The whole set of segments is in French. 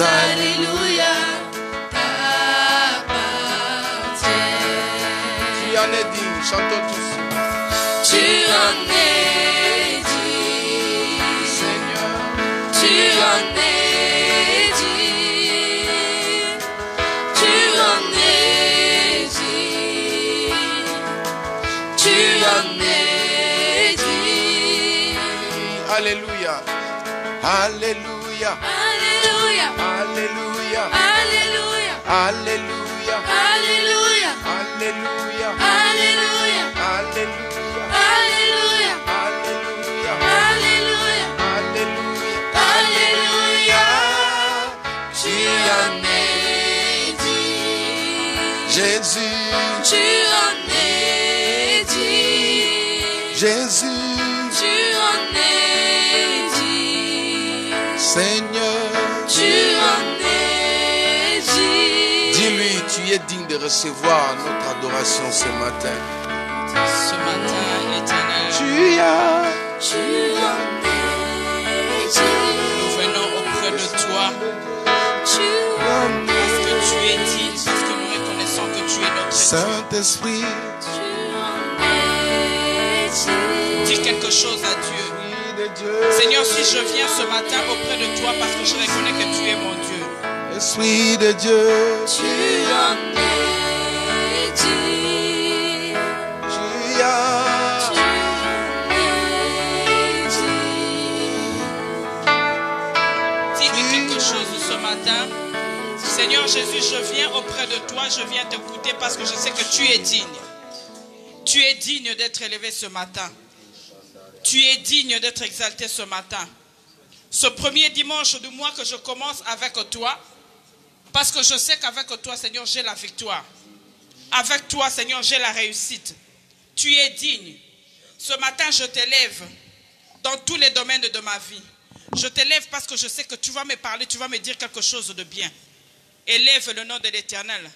alléluia t'appartiennent. Tu en es digne, chantons tous. Tu en es digne, Seigneur, tu en es digne, tu en es digne, tu en es digne. alléluia, alléluia, Alléluia, alléluia, alléluia, alléluia, alléluia, alléluia, alléluia, alléluia, alléluia, alléluia, alléluia, alléluia. tu en es digne, Jésus, tu en es digne, Jésus, tu en es digne, Seigneur. tu en es digne. Dis-lui, tu es digne de recevoir notre adoration ce matin. Ce matin, Éternel, Tu as, Tu en es digne, nous venons auprès de toi tu en parce que tu es digne, parce que nous reconnaissons que tu es notre Dieu. Saint-Esprit, Dis quelque chose à Dieu. Esprit de Dieu, Seigneur, si je viens ce matin auprès de toi parce que je reconnais que tu es mon Dieu, Esprit de Dieu, tu en es digne, tu as, tu en es digne, dis-lui quelque chose ce matin. Seigneur Jésus, je viens auprès de toi, je viens t'écouter parce que je sais que tu es digne. Tu es digne d'être élevé ce matin. Tu es digne d'être exalté ce matin. Ce premier dimanche du mois que je commence avec toi, parce que je sais qu'avec toi, Seigneur, j'ai la victoire. Avec toi, Seigneur, j'ai la réussite. Tu es digne. Ce matin, je t'élève dans tous les domaines de ma vie. Je t'élève parce que je sais que tu vas me parler, tu vas me dire quelque chose de bien. Élève le nom de l'Éternel.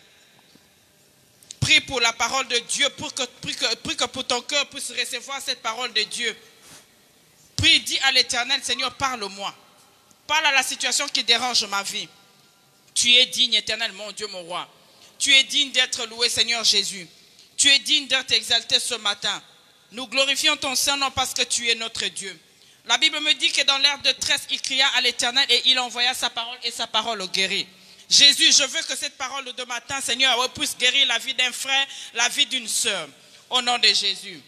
Prie pour la parole de Dieu, prie que pour ton cœur puisse recevoir cette parole de Dieu. Prie, dis à l'Éternel, Seigneur, parle-moi. Parle à la situation qui dérange ma vie. Tu es digne, Éternel, mon Dieu, mon roi. Tu es digne d'être loué, Seigneur Jésus. Tu es digne d'être exalté ce matin. Nous glorifions ton Saint-Nom parce que tu es notre Dieu. La Bible me dit que dans l'ère de tresse, il cria à l'Éternel et il envoya sa parole et sa parole guérit. Jésus, je veux que cette parole de matin, Seigneur, puisse guérir la vie d'un frère, la vie d'une sœur. Au nom de Jésus.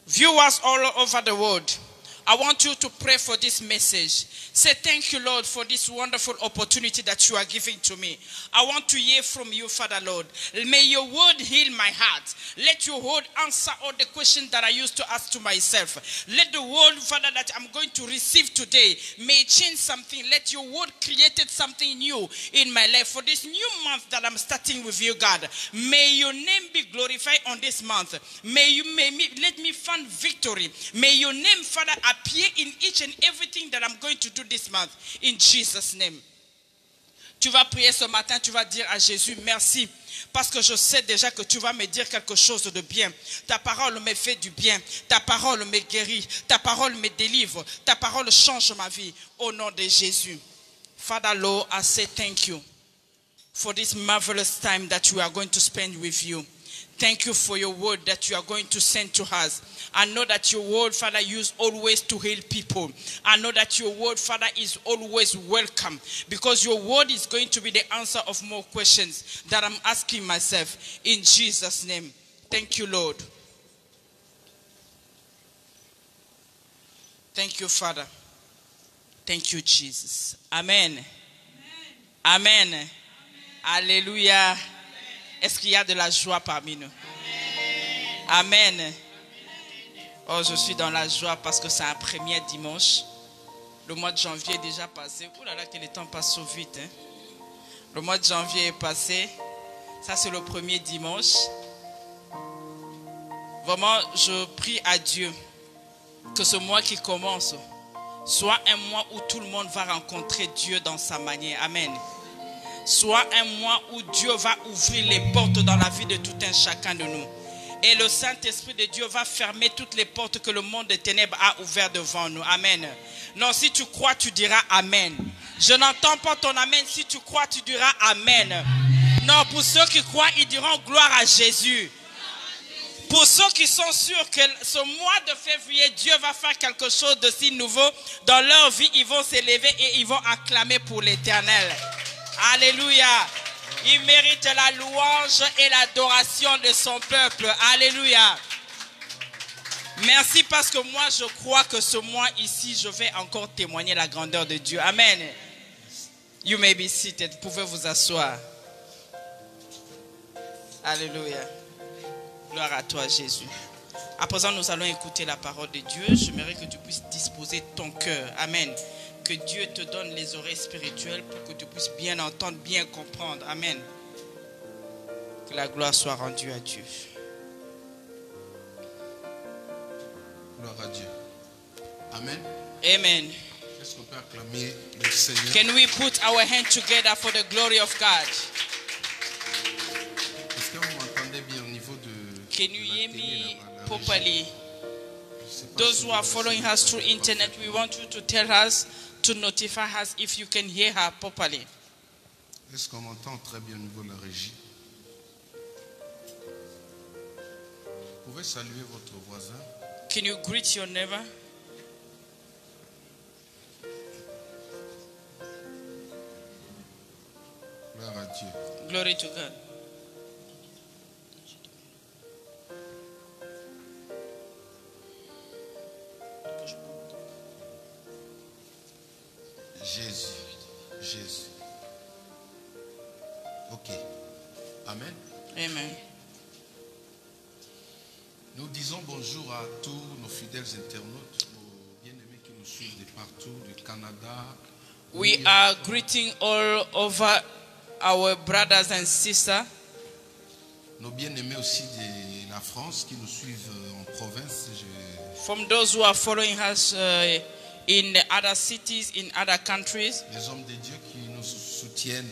Viewers all over the world, I want you to pray for this message. Say thank you, Lord, for this wonderful opportunity that you are giving to me. I want to hear from you, Father, Lord. May your word heal my heart. Let your word answer all the questions that I used to ask to myself. Let the word, Father, that I'm going to receive today may change something. Let your word create something new in my life. For this new month that I'm starting with you, God, may your name be glorified on this month. Let me find victory. May your name, Father, appear in each and everything that I'm going to do this month. In Jesus' name. Tu vas prier ce matin, tu vas dire à Jésus, merci. Parce que je sais déjà que tu vas me dire quelque chose de bien. Ta parole me fait du bien. Ta parole me guérit. Ta parole me délivre. Ta parole change ma vie. Au nom de Jésus. Father, Lord, I say thank you for this marvelous time that we are going to spend with you. Thank you for your word that you are going to send to us. I know that your word, Father, is always to heal people. I know that your word, Father, is always welcome because your word is going to be the answer of more questions that I'm asking myself. In Jesus' name. Thank you, Lord. Thank you, Father. Thank you, Jesus. Amen. Amen. Amen. Alléluia. Est-ce qu'il y a de la joie parmi nous? Amen. Amen. Oh, je suis dans la joie parce que c'est un premier dimanche. Le mois de janvier est déjà passé. Oh là là, que le temps passe so vite. Hein? Le mois de janvier est passé. Ça, c'est le premier dimanche. Vraiment, je prie à Dieu que ce mois qui commence soit un mois où tout le monde va rencontrer Dieu dans sa manière. Amen. Soit un mois où Dieu va ouvrir les portes dans la vie de tout un chacun de nous. Et le Saint-Esprit de Dieu va fermer toutes les portes que le monde des ténèbres a ouvertes devant nous. Amen. Non, si tu crois, tu diras Amen. Je n'entends pas ton amen. Si tu crois, tu diras amen. Non, pour ceux qui croient, ils diront gloire à Jésus. Pour ceux qui sont sûrs que ce mois de février, Dieu va faire quelque chose de si nouveau dans leur vie, ils vont s'élever et ils vont acclamer pour l'Éternel. Alléluia. Il mérite la louange et l'adoration de son peuple. Alléluia. Merci parce que moi, je crois que ce mois ici, je vais encore témoigner la grandeur de Dieu. Amen. You may be seated. Vous pouvez vous asseoir. Alléluia. Gloire à toi, Jésus. À présent, nous allons écouter la parole de Dieu. J'aimerais que tu puisses disposer ton cœur. Amen. Que Dieu te donne les oreilles spirituelles pour que tu puisses bien entendre, bien comprendre. Amen. Que la gloire soit rendue à Dieu. Gloire à Dieu. Amen. Amen. Est-ce qu'on peut acclamer le Seigneur? Can we put our hands together for the glory of God? Est-ce que vous m'entendez bien au niveau de Can you la hear télé, me là-bas, la properly? régie? Je sais pas Those si who vous are avez following ça, us through parfait. internet, we want you to tell us, to notify us if you can hear her properly. Est-ce qu'on m'entend très bien au niveau de la régie? Vous pouvez saluer votre voisin. Can you greet your neighbor? Gloire à Dieu. Glory to God. Jésus. Jésus. Ok. Amen. Amen. Nous disons bonjour à tous nos fidèles internautes, nos bien-aimés qui nous suivent de partout, du Canada. We are greeting all over our brothers and sisters. Nos bien-aimés aussi de la France qui nous suivent en province. From those who are following us in other cities, in other countries. Les hommes de Dieu qui nous soutiennent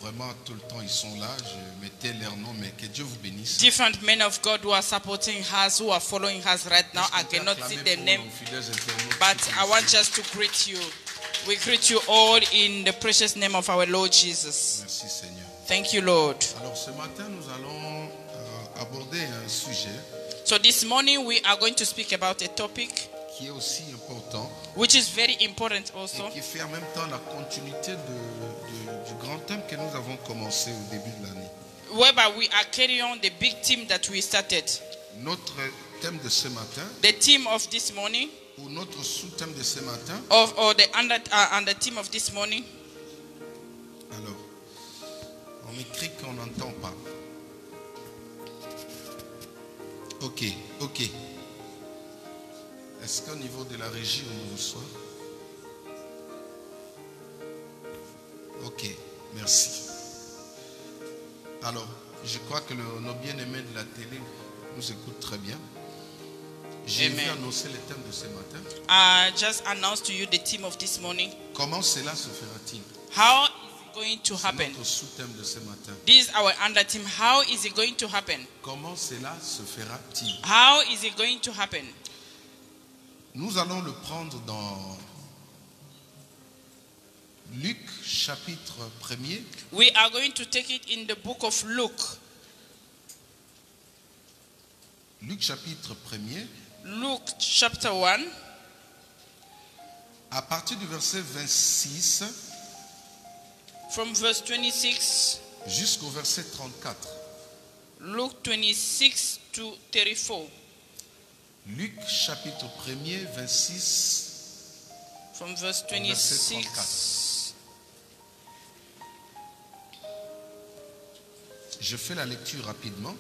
vraiment tout le temps, ils sont là. Je mettais leur nom, mais que Dieu vous bénisse. Different men of God who are supporting us, who are following us right now. I cannot see their name, but I want just to greet you. We greet you all in the precious name of our Lord Jesus. Merci Seigneur. Thank you, Lord. Alors ce matin, nous allons aborder un sujet So this morning we are going to speak about a topic qui est aussi important which is very important also, et qui fait en même temps la continuité du grand thème que nous avons commencé au début de l'année. whereby we are carrying on the big theme that we started. Notre thème de ce matin, The theme of this morning, ou notre sous-thème de ce matin, or the under theme of this morning. alors, on écrit qu'on n'entend pas. Ok, ok. Est-ce qu'au niveau de la régie, on nous reçoit? Ok, merci. Alors, je crois que nos bien-aimés de la télé nous écoutent très bien. J'ai vu Amen. annoncer le thème de ce matin. I just announced to you the theme of this morning. Comment cela se fera-t-il? How is it going to C'est happen? notre sous-thème de ce matin. This is our under theme. How is it going to happen? Comment cela se fera-t-il? How is it going to happen? Nous allons le prendre dans Luc chapitre 1er. We are going to take it in the book of Luke. Luc chapitre 1er. Luke chapter 1, À partir du verset 26 from verse 26, jusqu'au verset 34. Luke 26 to 34. Luc chapitre 1er, 26. From verse Verset 26. Je fais la lecture rapidement.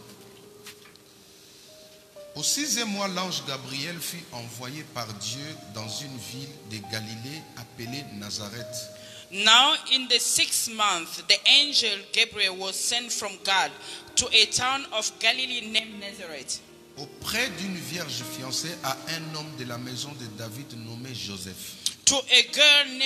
Au 6e mois, l'ange Gabriel fut envoyé par Dieu dans une ville de Galilée appelée Nazareth, Now in the 6th month, the angel Gabriel was sent from God to a town of Galilee named Nazareth, auprès d'une vierge fiancée à un homme de la maison de David nommé Joseph. to a girl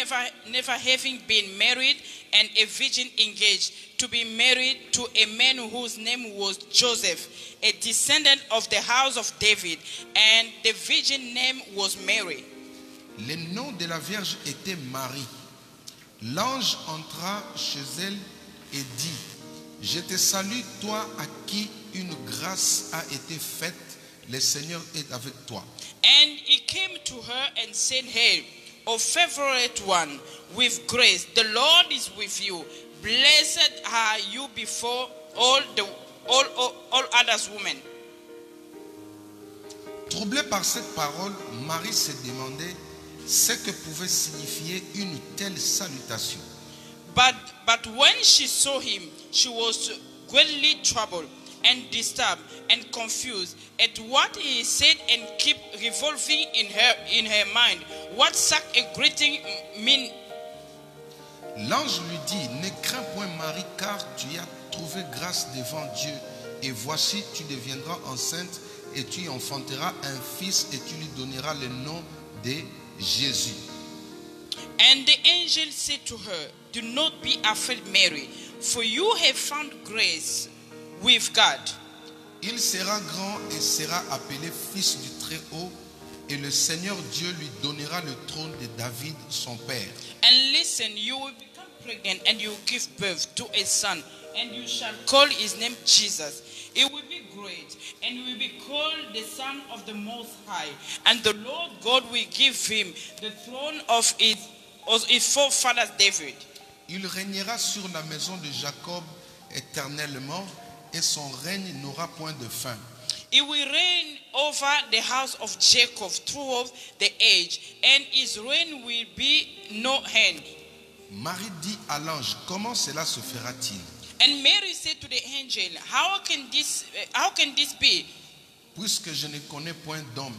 never having been married and a virgin engaged to be married to a man whose name was Joseph, a descendant of the house of David, and the virgin name was Mary. Le nom de la vierge était Marie. L'ange entra chez elle et dit, je te salue, toi à qui une grâce a été faite, le Seigneur est avec toi. And he came to her and said, Hey, O favorite one, with grace, the Lord is with you. Blessed are you before all others women. Troublé par cette parole, Marie se demandait ce que pouvait signifier une telle salutation. But when she saw him, she was greatly troubled and disturbed and confused at what he said, and kept revolving in her mind what such a greeting mean. L'ange lui dit, ne crains point Marie, car tu as trouvé grâce devant Dieu, et voici tu deviendras enceinte et tu enfanteras un fils et tu lui donneras le nom de Jésus. And the angel said to her, do not be afraid, Mary, for you have found grace with God. Il sera grand et sera appelé fils du Très-Haut, et le Seigneur Dieu lui donnera le trône de David, son père. And listen, you will become pregnant and you will give birth to a son, and you shall call his name Jesus. He will be great, and he will be called the Son of the Most High. And the Lord God will give him the throne of his forefather David. Il régnera sur la maison de Jacob éternellement, et son règne n'aura point de fin. He will reign over the house of Jacob throughout the age, and his reign will be no end. Marie dit à l'ange, comment cela se fera-t-il? And Mary said to the angel, how can this be? Puisque je ne connais point d'homme.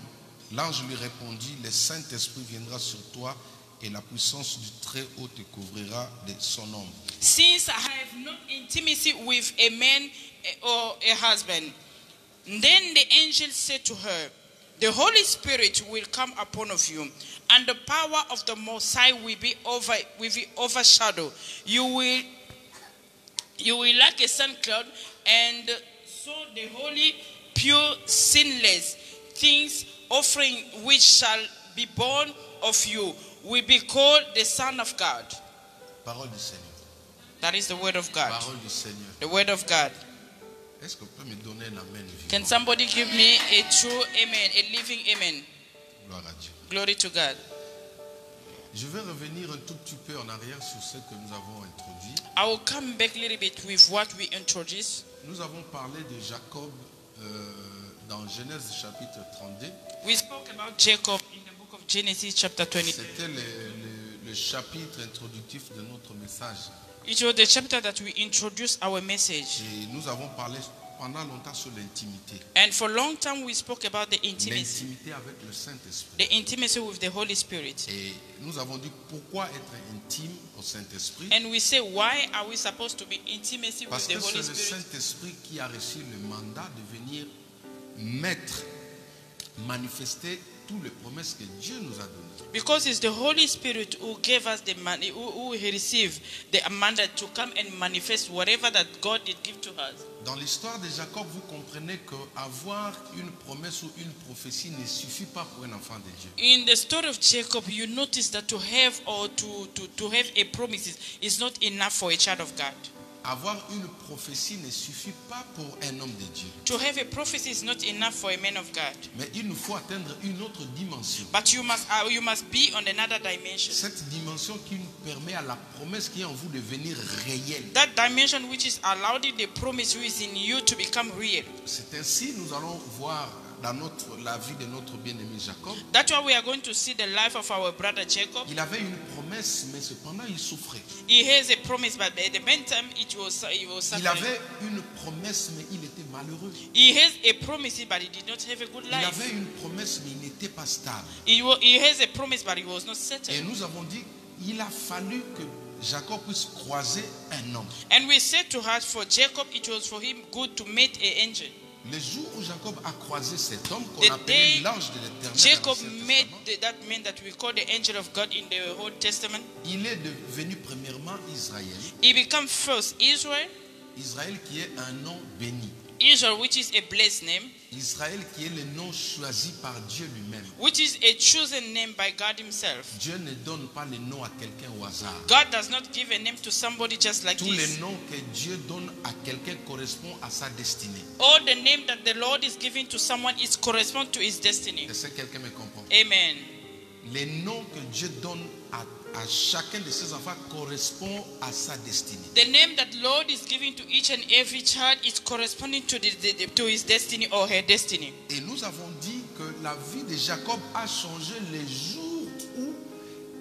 L'ange lui répondit, le Saint-Esprit viendra sur toi, et la puissance du Très-Haut te couvrira de son ombre. Since I have no intimacy with a man or a husband. Then the angel said to her, the Holy Spirit will come upon of you, and the power of the Most High will be overshadowed. You will like a sun cloud, and so the holy, pure, sinless things offering which shall be born of you will be called the Son of God. Parole du Seigneur. That is the word of God. Parole du Seigneur. The word of God. Est-ce qu'on peut me donner un amen vivant? Can somebody give me a true amen, a living amen? Gloire à Dieu. Glory to God. Je vais revenir un tout petit peu en arrière sur ce que nous avons introduit. I will come back a little bit with what we introduced. Nous avons parlé de Jacob dans Genèse chapitre 32. We spoke about Jacob in the book of Genesis chapter 20. C'était le chapitre introductif de notre message. It was the chapter that we introduced our message. Et nous avons parlé pendant longtemps sur l'intimité. And for a long time we spoke about the intimacy. L'intimité avec le Saint-Esprit. The intimacy with the Holy Spirit. Et nous avons dit pourquoi être intime au Saint-Esprit. And we say, why are we supposed to be intimacy with Parce the que Holy c'est le Spirit? Saint-Esprit qui a reçu le mandat de venir mettre, manifester toutes les promesses que Dieu nous a données. Because it's the Holy Spirit who gave us the money, who received the mandate to come and manifest whatever that God did give to us. Dans l'histoire de Jacob, vous comprenez qu'avoir une promesse ou une prophétie ne suffit pas pour un enfant de Dieu. In the story of Jacob, you notice that to have or to have a promise is not enough for a child of God. Avoir une prophétie ne suffit pas pour un homme de Dieu. To have a prophecy is not enough for a man of God. Mais il nous faut atteindre une autre dimension. But you must be on another dimension. Cette dimension qui nous permet à la promesse qui est en vous de devenir réelle. That dimension which is allowing the promise which is in you to become real. C'est ainsi nous allons voir dans la vie de notre bien-aimé Jacob. That's why we are going to see the life of our brother Jacob. Il avait une promesse, mais cependant il souffrait. He has a promise, but at the meantime he was Il suffering. avait une promesse, mais il était malheureux. He has a promise, but he did not have a good Il life. avait une promesse, mais il n'était pas stable. He has a promise, but he was not Et settled. nous avons dit, il a fallu que Jacob puisse croiser un homme. And we said to her, for Jacob, it was for him good to meet an angel. Le jour où Jacob a croisé cet homme qu'on The appelait day l'ange de l'Éternel, Jacob dans l'Ancien met Testament, that man that we call the angel of God in the Old Testament. il est devenu premièrement Israël. He became first Israel, Israël qui est un nom béni. Israel, which is a blessed name, Israël qui est le nom choisi par Dieu lui-même. which is a chosen name by God himself. Dieu ne donne pas le nom à quelqu'un au hasard. God does not give a name to somebody just like Tous les this. noms que Dieu donne à quelqu'un correspondent à sa destinée. All the name that the Lord is giving to someone is correspond to his destiny. Est-ce que quelqu'un me comprend? Amen. Les noms que Dieu donne à chacun de ses enfants correspondent à sa destinée. The name that Lord is giving to each and every child is corresponding to to his destiny or her destiny. Et nous avons dit que la vie de Jacob a changé les jours où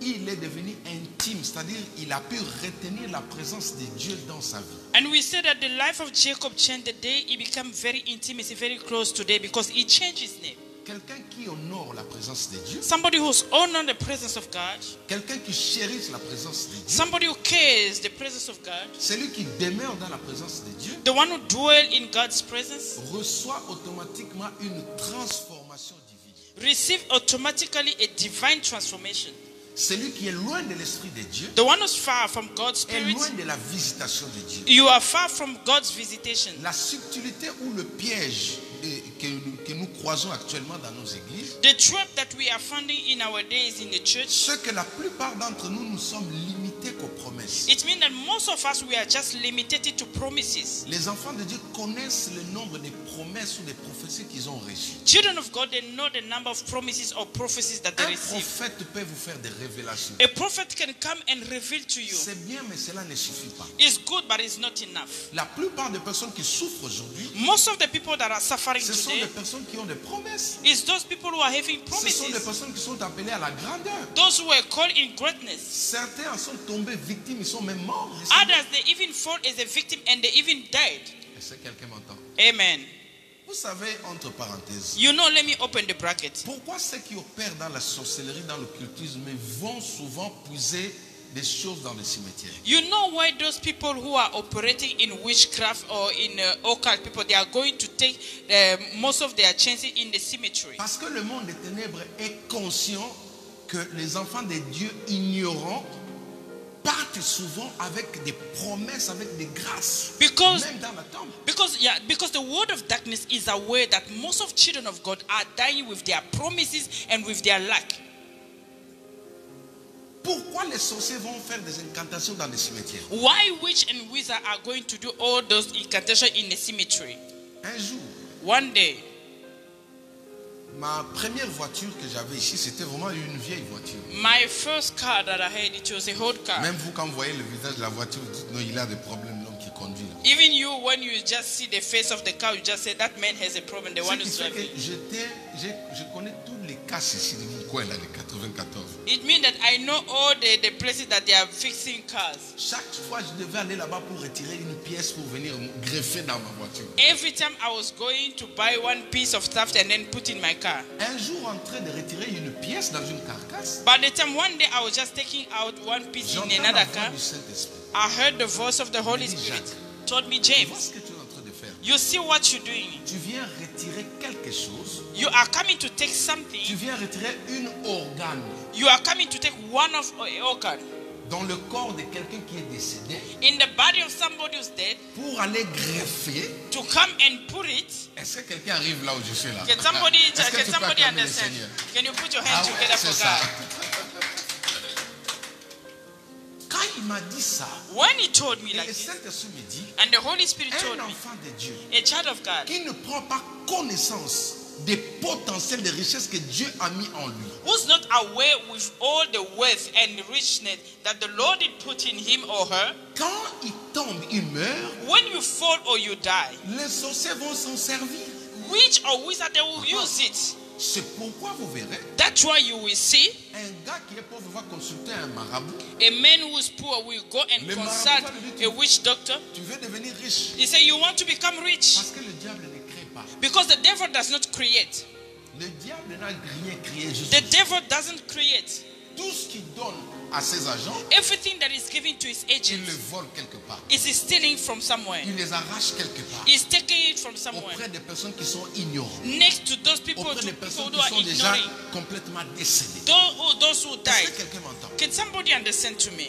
il est devenu intime, c'est-à-dire il a pu retenir la présence de Dieu dans sa vie. And we said that the life of Jacob changed the day he became very intimate, very close today because he changed his name. Quelqu'un qui honore la présence de Dieu, Somebody who's honoring the presence of God, quelqu'un qui chérisse la présence de Dieu, somebody who cares the presence of God, celui qui demeure dans la présence de Dieu, the one who dwells in God's presence, reçoit automatiquement une transformation divine. receive automatically a divine transformation. Celui qui est loin de l'esprit de Dieu The one who's far from God's est spirit, loin de la visitation de Dieu. you are far from God's visitation. La subtilité ou le piège que nous croisons actuellement dans nos églises, The trap that we are finding in our days in the church, c'est que la plupart d'entre nous, nous sommes limités qu'aux promesses. it means that most of us, we are just limited to promises. Les enfants de Dieu connaissent le nombre de promesses ou de prophéties qu'ils ont reçues. Children of God, they know the number of promises or prophecies that they Un receive. prophète peut vous faire des révélations. A prophet can come and reveal to you. C'est bien, mais cela ne suffit pas. It's good, but it's not enough. La plupart des personnes qui souffrent aujourd'hui, Most of the people that are suffering ce sont today des personnes qui ont des promesses. is those people who are having Ce sont des promises. personnes qui sont appelées à la grandeur. Those who were called in greatness. Certains en sont tombés victimes, ils sont même morts. Others, they even fall as a victim and they even died. Est-ce que quelqu'un m'entend? Amen. Vous savez, entre parenthèses, You know, let me open the bracket. pourquoi ceux qui opèrent dans la sorcellerie, dans l'occultisme, vont souvent puiser des choses dans les cimetières? You know why those people who are operating in witchcraft or in occult people, they are going to take most of their chances in the cemetery? Parce que le monde des ténèbres est conscient que les enfants de Dieu ignorants partent souvent avec des promesses, avec des grâces, Because même dans la tombe. because the word of darkness is aware that most of children of God are dying with their promises and with their lack. Pourquoi les sorciers vont faire des incantations dans les cimetières? Why witch and wizard are going to do all those incantations in the cemetery? Un jour, One day, ma première voiture que j'avais ici, c'était vraiment une vieille voiture. my first car that I had, it was a old car. Même vous, quand vous voyez le visage de la voiture, vous dites non, il a des problèmes, l'homme qui conduit. Là. Even you, when you just see the face of the car, you just say that man has a problem. The Ce one qui who's fait que driving. je connais tous les casses ici de mon coin, là, les 94. It means that I know all the places that they are fixing cars. Chaque fois, je devais aller là-bas pour retirer une pièce pour venir greffer dans ma voiture. Every time I was going to buy one piece of stuff and then put in my car. Un jour, en train de retirer une pièce dans une carcasse, By the time one day I was just taking out one piece in j'entends la another voix car, du Saint-Esprit. I heard the voice of the Holy Dit, Spirit. Jacques, Told me, Tu vois James, ce que tu es en train de faire. you see what you're doing. Tu viens retirer quelque chose. You are coming to take Tu something. viens retirer une organe You are coming to take one of organ dans le corps de quelqu'un qui est décédé in the body of somebody who's dead pour aller greffer. to come and put it. Est-ce que quelqu'un arrive là où je suis là? Can somebody, Est-ce que can tu peux somebody acclamer le understand? Seigneur? Can you put your Ah hands ouais, together c'est for ça. God? Quand il m'a dit ça, When he told me et like le this, Saint-Esprit me dit, and the Holy Spirit told un me, enfant de Dieu a child of God qui ne prend pas connaissance des potentiels de richesses que Dieu a mis en lui, who's not aware with all the wealth and richness that the Lord did put in him or her, quand il tombe, il meurt, when you fall or you die, les sorciers vont s'en servir. witch or wizard, they will use it. C'est pourquoi vous verrez, That's why you will see un gars qui est pauvre va consulter un marabout. a man who is poor will go and Le consult marabout va lui dire, a witch doctor. Tu veux devenir riche He say, you want to become rich? parce que le diable ne crée pas. Because the devil does not create. Le diable n'a rien créé juste. The devil doesn't create. Tout ce qu'il donne à ses agents, Everything that is given to his il agents le vole quelque part. is stealing from somewhere. Il les arrache quelque part. He's taking it from somewhere. Auprès des personnes qui sont ignorantes. Next to those people, Auprès to des people personnes who are qui sont déjà ignoring. complètement décédées. Those who Est-ce died. que quelqu'un m'entend? Can somebody understand to me?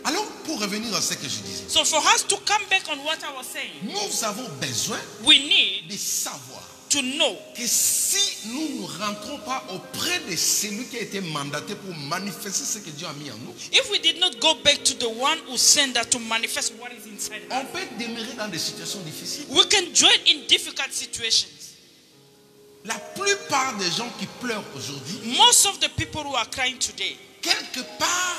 Alors, pour revenir à ce que je disais, So for us to come back on what I was saying, nous avons besoin we need de savoir to know que si nous ne rentrons pas auprès de celui qui a été mandaté pour manifester ce que Dieu a mis en nous, if we did not go back to the one who sent us to manifest what is inside on us, peut demeurer dans des situations difficiles. we can join in difficult situations. La plupart des gens qui pleurent aujourd'hui, Most of the people who are crying today, quelque part,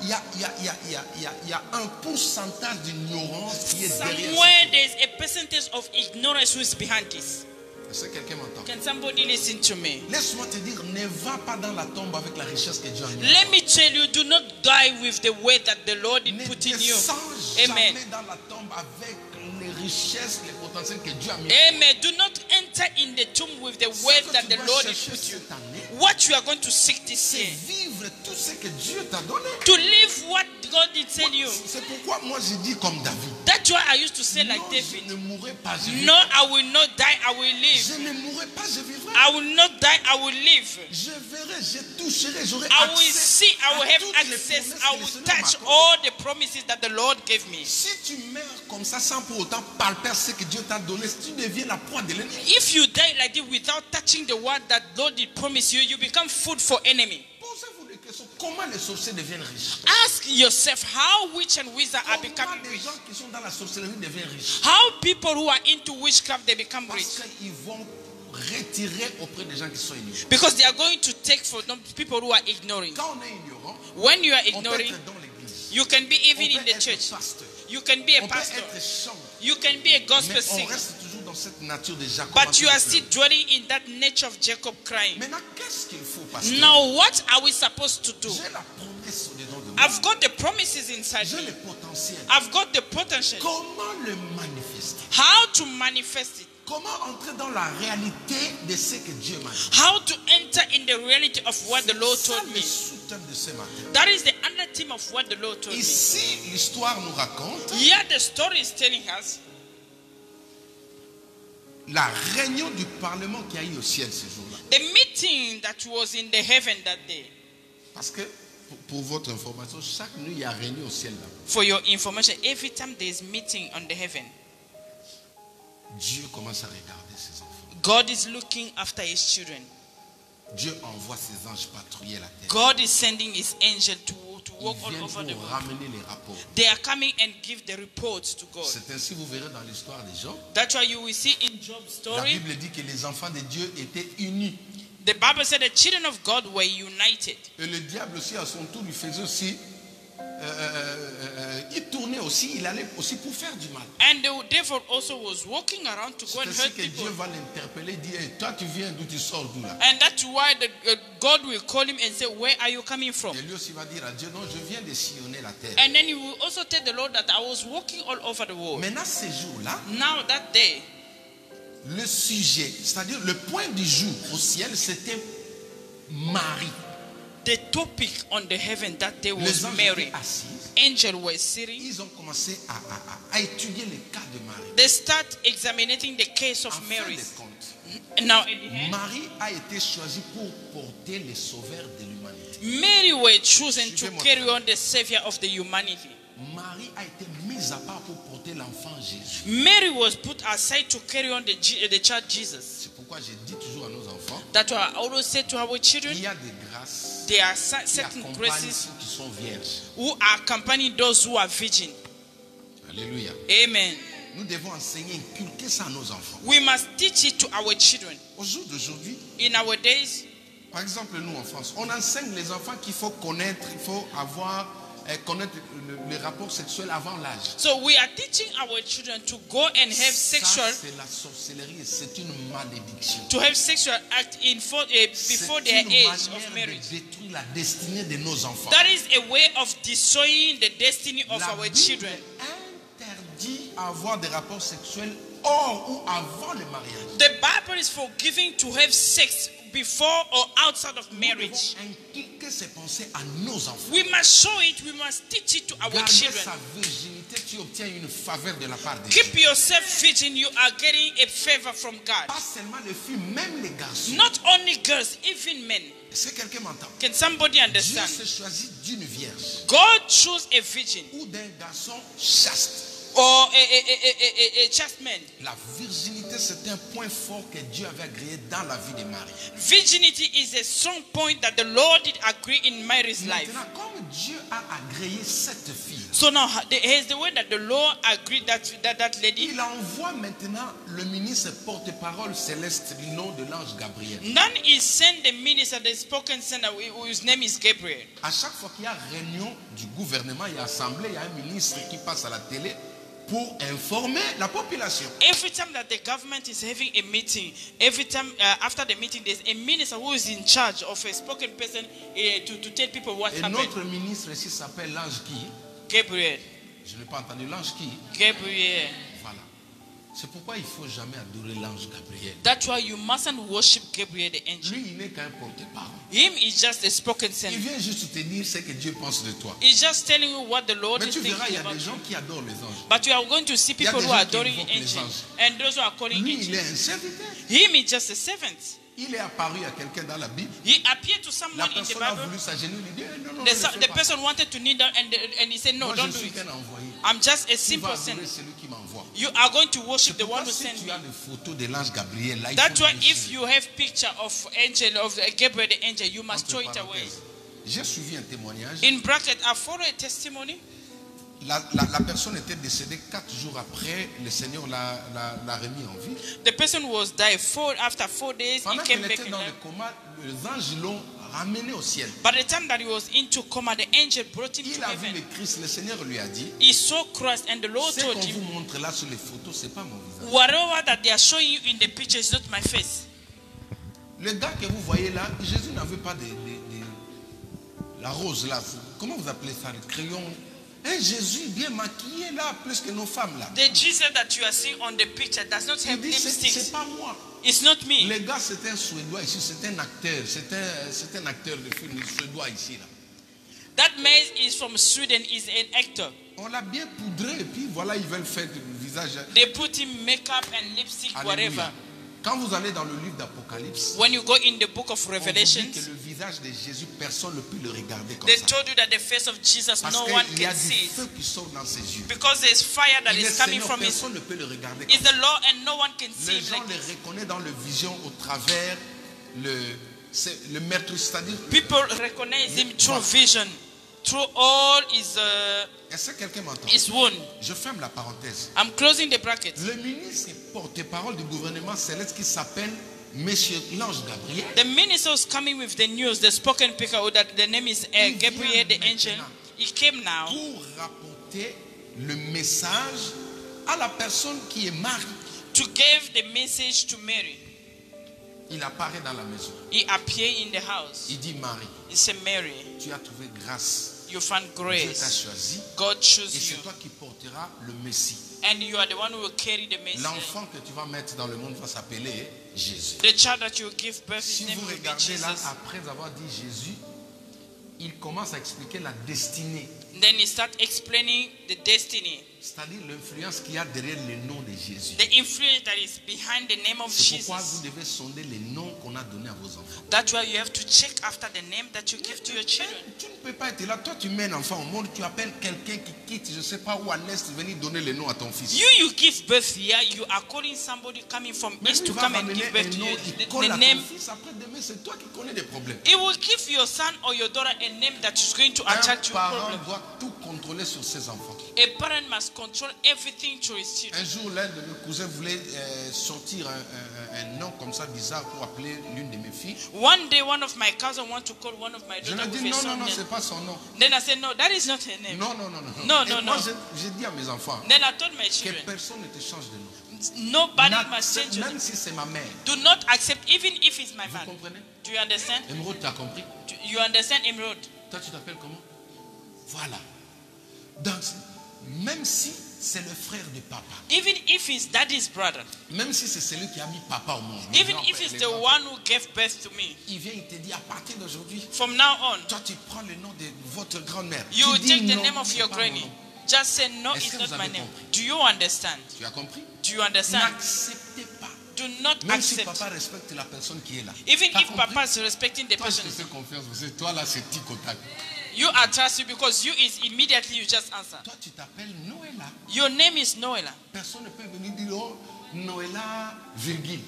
il y a un pourcentage d'ignorance qui est derrière. somewhere there is a percentage of ignorance who is behind this. Est-ce que quelqu'un m'entend? Can somebody listen to me? Laisse-moi te dire, ne va pas dans la tombe avec la richesse que Dieu a mis. Let me tell you, do not die with the way that the Lord Ne did put in you. descends Amen. jamais dans la tombe avec les richesses, les potentiels que Dieu a mis. Amen. Do not enter in the tomb with the Ce word que that tu the dois Lord did chercher put you. cette année, What you are going to seek this c'est year. vivre tout ce que Dieu t'a donné. To live what God did tell you. C'est pourquoi moi j'ai dit comme David. That's why I used to say like Non, je David. ne mourrai pas, je vivrai. No, I will not die, I will live. Je ne mourrai pas, je vivrai. I will not die, I will live. Je verrai, je toucherai, j'aurai I will accès see, I will à have toutes les access, promesses I que le will Seigneur touch m'accorde. all the promises that the Lord gave me. Si tu meurs comme ça sans pour autant palper ce que Dieu t'a donné, si tu deviens la proie de l'ennemi. If you die like this without touching the word that Lord did promise you, you become food for enemy. Posez-vous des questions. Comment les sorciers deviennent riches? Ask yourself how witch and wizard are Comment becoming des rich. gens qui sont dans la sorcellerie deviennent riches? How people who are into witchcraft they become rich. Parce qu'ils vont retirer auprès des gens qui sont ignorants. Because they are going to take for them people who are ignoring. Quand on est ignorant, When you are on peut ignoring, être dans l'église. you can be On even peut in the être church. pasteur. You can be a On peut pastor. être chanteur. You can be a gospel Mais on singer. reste toujours dans cette nature de Jacob. But you are still dwelling in that nature of Jacob crying. Maintenant, qu'est-ce qu'il faut, pasteur? Now, what are we supposed to do? J'ai la promesse au-dedans de moi. I've got the promises inside J'ai me. le potentiel. I've got the potential. Comment le manifester? How to manifest it? Comment entrer dans la réalité de ce que Dieu m'a dit? How to enter in the reality of what the Lord C'est ça told le me? sous-thème de ce matin. That is the under theme of what the Lord told me. Ici, l'histoire nous raconte Here the story is telling us la réunion du Parlement qui a eu au ciel ce jour-là. the meeting that was in the heaven that day. Parce que, pour votre information, chaque nuit, il y a réunion au ciel là. For your information, every time there is meeting on the heaven, Dieu commence à regarder ses enfants. God is looking after his children. Dieu envoie ses anges patrouiller la terre. God is sending his angel to walk Ils all viennent over pour the world. ramener les rapports. They are coming and give the reports to God. C'est ainsi, vous verrez dans l'histoire des gens. That's why you will see in Job's La story, Bible dit que les enfants de Dieu étaient unis. the Bible said the children of God were united. Et le diable aussi, à son tour, lui faisait aussi. Il tournait aussi, il allait aussi pour faire du mal. And the devil also was walking around to go C'est and ainsi hurt que people. Dieu va l'interpeller, dire hey, toi tu viens d'où, tu sors d'où là? And that's why God will call him and say, where are you coming from? Et lui aussi va dire à Dieu, non, je viens de sillonner la terre. And then he will also tell the Lord that I was walking all over the world. Maintenant, ces jours-là, Now that day, le sujet, c'est-à-dire le point du jour au ciel, c'était Marie. the topic on the heaven that day was Les anges Mary. étaient assis. Angel was sitting. Ils ont commencé à étudier le cas de Marie. They start examining the case En of fin Mary. de compte, Now, in the end, Marie a été choisie pour porter le sauveur de l'humanité. Mary were chosen to Suivez-moi. carry on the savior of the humanity. Marie a été mise à part pour porter l'enfant Jésus. Mary was put aside to carry on the child Jesus. C'est pourquoi je dis toujours à nos enfants, That's why I always say to our il children, y a des grâces there are qui certain accompagnent graces ceux qui sont vierges. who accompany those who are virgin. Alléluia. Amen. Nous devons enseigner, inculquer ça à nos enfants. We must teach it to our children. Au jour d'aujourd'hui, In our days, par exemple, nous en France, on enseigne les enfants qu'il faut connaître, il faut connaître les rapports sexuels avant l'âge. so we are teaching our children to go and have Ça, sexual, c'est la sorcellerie et c'est une malédiction. to have sexual act before C'est their une age manière of de marriage. détruire la destinée de nos enfants. That is a way of destroying the destiny of La our Bible children. interdit avoir des rapports sexuels hors ou avant le mariage. The Bible is forgiving to have sex before or outside of Nous marriage. devons inculquer ces pensées à nos enfants. We must show it, we must teach it to our Garder children. sa virginité, tu obtiens une faveur de la part de Keep Dieu. yourself virgin, you are getting a favor from God. Pas seulement les filles, même les garçons. Not only girls, even men. Est-ce que quelqu'un m'entend? Can somebody Dieu understand? s'est choisi d'une vierge God chose a virgin ou d'un garçon chaste. or a chaste man. La virginité, c'est un point fort que Dieu avait agréé dans la vie de Marie. Virginity is a strong point that the Lord did agree in Mary's life. Maintenant, comme Dieu a agréé cette fille, So now here's the way that the Lord agreed that lady. il envoie maintenant le ministre porte-parole céleste du nom de l'ange Gabriel. None is sent the minister, the spoken sender, whose name is Gabriel. À chaque fois qu'il y a réunion du gouvernement, il y a assemblée, il y a un ministre qui passe à la télé pour informer la population. Every time that the government is having a meeting, every time after the meeting, there's a minister who is in charge of a spoken person to tell people what Et happened. notre ministre ici s'appelle l'ange qui? Gabriel. Je n'ai pas entendu l'ange qui? Gabriel. Voilà. C'est pourquoi il ne faut jamais adorer l'ange Gabriel. That's why you mustn't worship Gabriel the angel. Lui, il n'est qu'un porte-parole. Him is just a spoken Il sender. vient juste te dire ce que Dieu pense de toi. He's just telling you what the Lord Mais is tu verras, il y thinking a about des you. gens qui adorent les anges. But you are going to see Il y a people des who are gens qui adoring invoquent les angels anges. and those who are calling Lui, il est angels. un serviteur. Him is just a servant. Il est apparu à quelqu'un dans la Bible. He appeared to La someone in the personne a Bible. voulu s'agenouiller. Il dit, non, non, The, ne le fais the pas. person wanted to kneel down and he said, no, Moi, don't je do suis it. qu'un envoyé. I'm just a Tu simple vas sinner. adorer celui qui m'envoie. You are going to C'est worship the one pourquoi who si sent tu you. as des photos de l'ange Gabriel, là, il That's faut why le if déchirer. you have picture of angel of Gabriel the angel, you must Entre throw it away. parenthèses. J'ai suivi un témoignage. In bracket, I follow a testimony. La personne était décédée 4 jours après. Le Seigneur l'a remis en vie. The person was died after 4 days. He Pendant came qu'elle back était in dans le life. coma, les anges l'ont ramené au ciel. By the time that he was into coma, the angel brought him Il to a vu heaven. le Christ. Le Seigneur lui a dit, He saw Christ and the Lord ce told qu'on him, vous montre là sur les photos, c'est pas mon visage. whatever that they are showing you in the picture is not my face. Le gars que vous voyez là, Jésus n'avait pas la rose là. Comment vous appelez ça? Le crayon. Un Jésus bien maquillé là, plus que nos femmes là. The Jesus that you are seeing on the picture does not Il have dit, c'est lipsticks. pas moi. It's not me. Le gars, c'est un Suédois ici, c'est un acteur. C'est un acteur de film suédois ici là. That man is from Sweden, is an actor. On l'a bien poudré et puis voilà, ils veulent faire du visage. They put him makeup and lipstick, Alléluia. whatever. Quand vous allez dans le livre d'Apocalypse, When you go in the book of on vous Revelations, dit que le visage de Jésus, personne ne peut le regarder comme they ça. told you that the face of Jesus, Parce no one qu'il y a can du see it. feu qui sort dans ses yeux. Because there's fire that Il est is coming Seigneur, from his. personne ne peut le regarder Is comme the ça. law and no one can see Les him gens like le this. reconnaissent dans le vision au travers le meurtre, c'est-à-dire. People recognize him through Voilà. vision, through all Est-ce que quelqu'un m'entend? his wound. Je ferme la parenthèse. I'm closing the bracket. Le ministre et porte-parole du gouvernement céleste qui s'appelle Monsieur l'ange Gabriel. The ministers coming with the news, the spoken speaker, that the name is Il Gabriel the vient angel. maintenant. He came now Pour rapporter le message à la personne qui est Marie. to give the message to Mary. Il apparaît dans la maison. He appeared in the house. Il dit, Marie, He said, Mary, tu as trouvé grâce. you found Dieu t'a grace. choisi. God Et chose you. c'est toi qui porteras le Messie. And you are the one who will carry the message. L'enfant que tu vas mettre dans le monde va s'appeler Jésus. The child that you give birth, his Si name vous will be regardez là, Jesus. après avoir dit Jésus, il commence à expliquer la destinée. Then he start explaining the destiny, C'est-à-dire l'influence qu'il y a derrière le nom de Jésus. the influence that is behind the name of C'est pourquoi Jesus. vous devez sonder les noms qu'on a donnés à vos enfants. That's why you have to check after the name that you give to your children. Tu ne peux pas être là. Toi, tu mets un enfant au monde, tu appelles quelqu'un qui quitte, je ne sais pas où à l'Est, venir donner le nom à ton fils. You give birth here, you are calling somebody coming from Mais east lui to va come and ramener give birth un to nom, you. il The colle à name, ton fils. Après demain, c'est toi qui connais des problèmes. it will give your son or your daughter a name that is going to Un attract you parent problem. doit tout contrôler sur ses enfants. A parent must control everything to his children. Un jour, l'un de mes cousins voulait sortir un nom comme ça bizarre pour appeler l'une de mes filles. One day, one of my cousins want to call one of my Je lui ai daughters dit with a non, non, son non, name. c'est pas son nom. Then I said, no, that is not her name. Non, non, non, non. No, Et no, moi, no. j'ai dit à mes enfants Then I told my que children, personne ne te change de nom. nobody must N'accepte- change your Même name. si c'est ma mère. Do not accept, even if it's my Vous man. comprenez? Do you understand? Émeraude, tu as compris? You understand, Emerald? Toi, tu t'appelles comment? Voilà. Donc, même si c'est le frère de papa, Even if it's daddy's brother, même si c'est celui qui a mis papa au monde, le even grand-père, if it's les the grands-pères, one who gave birth to me, il vient, il te dit à partir d'aujourd'hui, from now on, toi tu prends le nom de votre grand-mère. you Tu will dis take the non, name of c'est your pas mon granny. nom. Just say, no, Est-ce it's que not vous my avez name. compris? Do you understand? Tu as compris? Do you understand? N'acceptez pas Do not Même si accept. papa respecte la personne qui est là. Even T'as if compris? papa is respecting the Toi, je person, te fais confiance parce que toi là c'est tic au tac. you are trusted because you is immediately you just answer. Toi tu t'appelles Noëlla. Your name is Noela. Personne ne peut venir dire oh, Noëlla, virgule.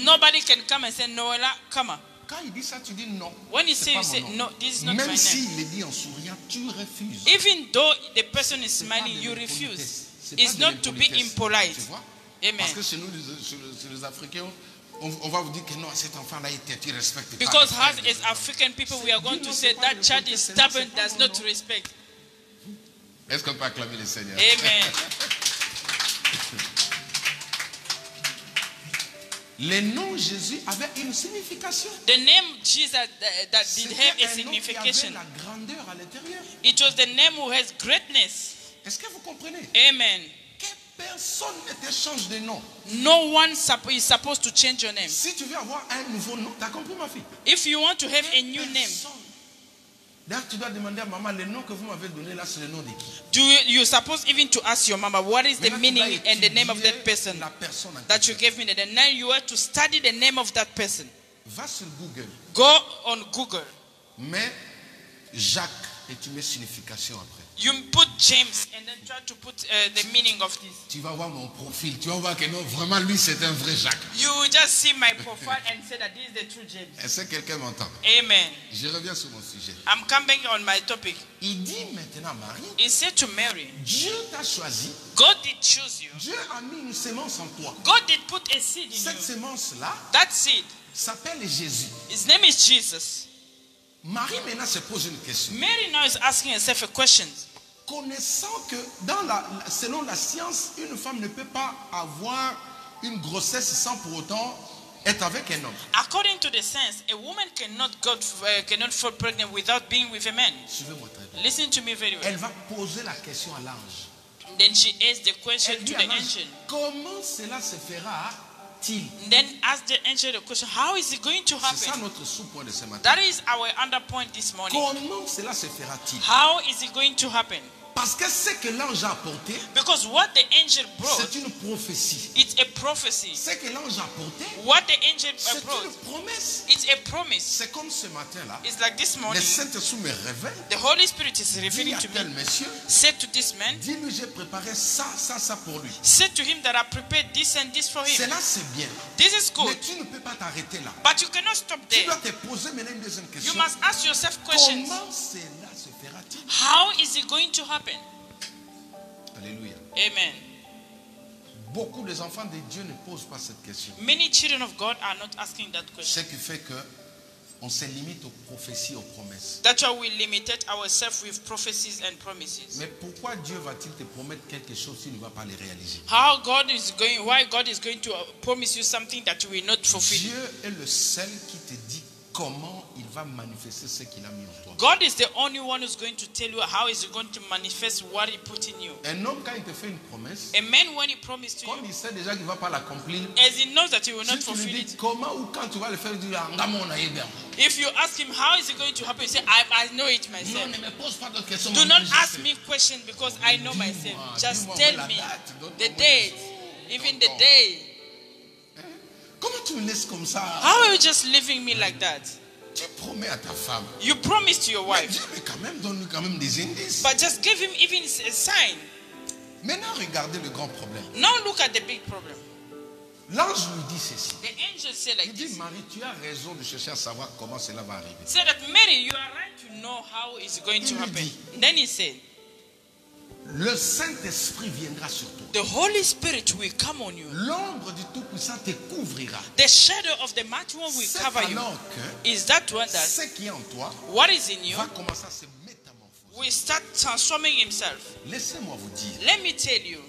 Nobody can come and say Noela, come on. Quand il dit ça, tu dis non. When you c'est say, pas you mon say nom. no, this is not my Même name. s'il le dit en souriant, tu refuses. Even though the person is C'est pas smiling, de you l'impolitesse. refuse. C'est pas It's de not to be l'impolitesse. impolite. Tu vois? Amen. Parce que chez nous, chez les Africains, on va vous dire que non, cet enfant-là, tu respectes pas. Because les frères, as les as African people, we are going to say Dis-nous, c'est pas that child de is l'impolitesse, stubborn, c'est pas does mon not nom. respect. Est-ce qu'on peut acclamer le Seigneur? Amen. Le nom Jésus avait une signification. The name Jesus that did C'était have a un nom qui avait signification. la grandeur à l'intérieur. It was the name who has greatness. Est-ce que vous comprenez? Amen. Que personne ne te change de nom. No one is supposed to change your name. Si tu veux avoir un nouveau nom, tu as compris ma fille? If you want to have a new name, Personne. D'ailleurs, tu dois demander à maman, le nom que vous m'avez donné là, c'est le nom de qui? you're supposed even to ask your mama what is the Maintenant, tu meaning dois and the name of étudier that person La personne en that you question. gave me. And then you have to study the name of that person. Va sur Google, Go on Google. mets Jacques et tu mets signification après. You put James and then try to put the meaning of this. Tu vas voir mon profil, tu vas voir que non, vraiment lui c'est un vrai Jacques. You will just see my profile and say that this is the true James. Est-ce que quelqu'un m'entend? Amen. Je reviens sur mon sujet. I'm coming on my topic. Il dit maintenant, Marie, He said to Mary, Dieu t'a choisi, God did choose you. Dieu a mis une sémence en toi. God did put a seed in Cette you. sémence-là That seed, s'appelle Jésus. his name is Jesus. Marie maintenant se pose une question. Mary now is asking herself a question. Connaissant que selon la science, une femme ne peut pas avoir une grossesse sans pour autant être avec un homme. According to the sense, a woman cannot fall pregnant without being with a man. Suivez-moi très bien. Listen to me very well. Elle va poser la question à l'ange. Then she asked the question Elle to dit the à l'ange, angel. comment cela se fera-t-il? Then asked the angel the question, how is it going to C'est ça happen? notre sous-point de ce matin. That is our underpoint this morning. Comment cela se fera-t-il? How is it going to happen? Parce que ce que l'ange a apporté, Because what the angel brought, c'est une prophétie. it's a prophecy. Ce que l'ange a apporté, What the angel c'est brought, une promesse. it's a promise. C'est comme ce matin-là, It's like this le morning, Saint-Esprit me révèle. the Holy Spirit is Dis revealing à to tel me, monsieur, said to this man, dis-lui j'ai préparé ça pour lui. said to him that I prepared this and this for him. Cela c'est bien. This is good. Mais tu ne peux pas t'arrêter là. But you cannot stop Tu there. dois te poser maintenant une deuxième You question. must ask yourself questions. Comment cela se fera-t-il? How is it going to happen? Alléluia. Amen. Beaucoup des enfants de Dieu ne posent pas cette question. Many children of God are not asking that question. Ce qui fait que on se limite aux prophéties, aux promesses. That's why we limited ourselves with prophecies and promises. Mais pourquoi Dieu va-t-il te promettre quelque chose s'il ne va pas le réaliser? Why God is going to promise you something that you will not fulfill. Dieu est le seul qui te dit comment il va manifester ce qu'il a mis en toi. God is the only one who's going to tell you how is he going to manifest what he put in you. Un homme, quand il te fait une promesse, A man, when he promised to comme you, il sait déjà qu'il ne va pas l'accomplir, as he knows that he will not si tu lui fulfill dis it, comment ou quand tu vas le faire, il dit ah, ngamo na yebe. if you ask him how is it going to happen, you say, I know it Non, myself. ne me pose pas de questions. Do moi, not je ask sais. me questions because I know myself. Just dis-moi tell la me date, donne-moi the le date, jour, even donne-moi. the day. Comment tu me laisses comme ça? How are you just leaving me like that? Tu promets à ta femme. You promised to your Mais wife, Dieu, mais quand même, donne-lui quand même des indices. but just give him even a sign. Maintenant, regardez le grand problème. Now look at the big problem. L'ange lui dit ceci. The angel said Il like dit, this. Marie, tu as raison de chercher à savoir comment cela va arriver. Said that Mary, you are right to know how it's going to Il lui happen. dit. Then he said, Le Saint-Esprit viendra sur toi. the Holy Spirit will come on you. L'ombre du Tout-Puissant te couvrira. The shadow of the Mighty One will C'est cover you. alors que Is that one that ce qui est en toi what is in you va commencer à se métamorphoser. will start transforming himself? Laissez-moi vous dire Let me tell you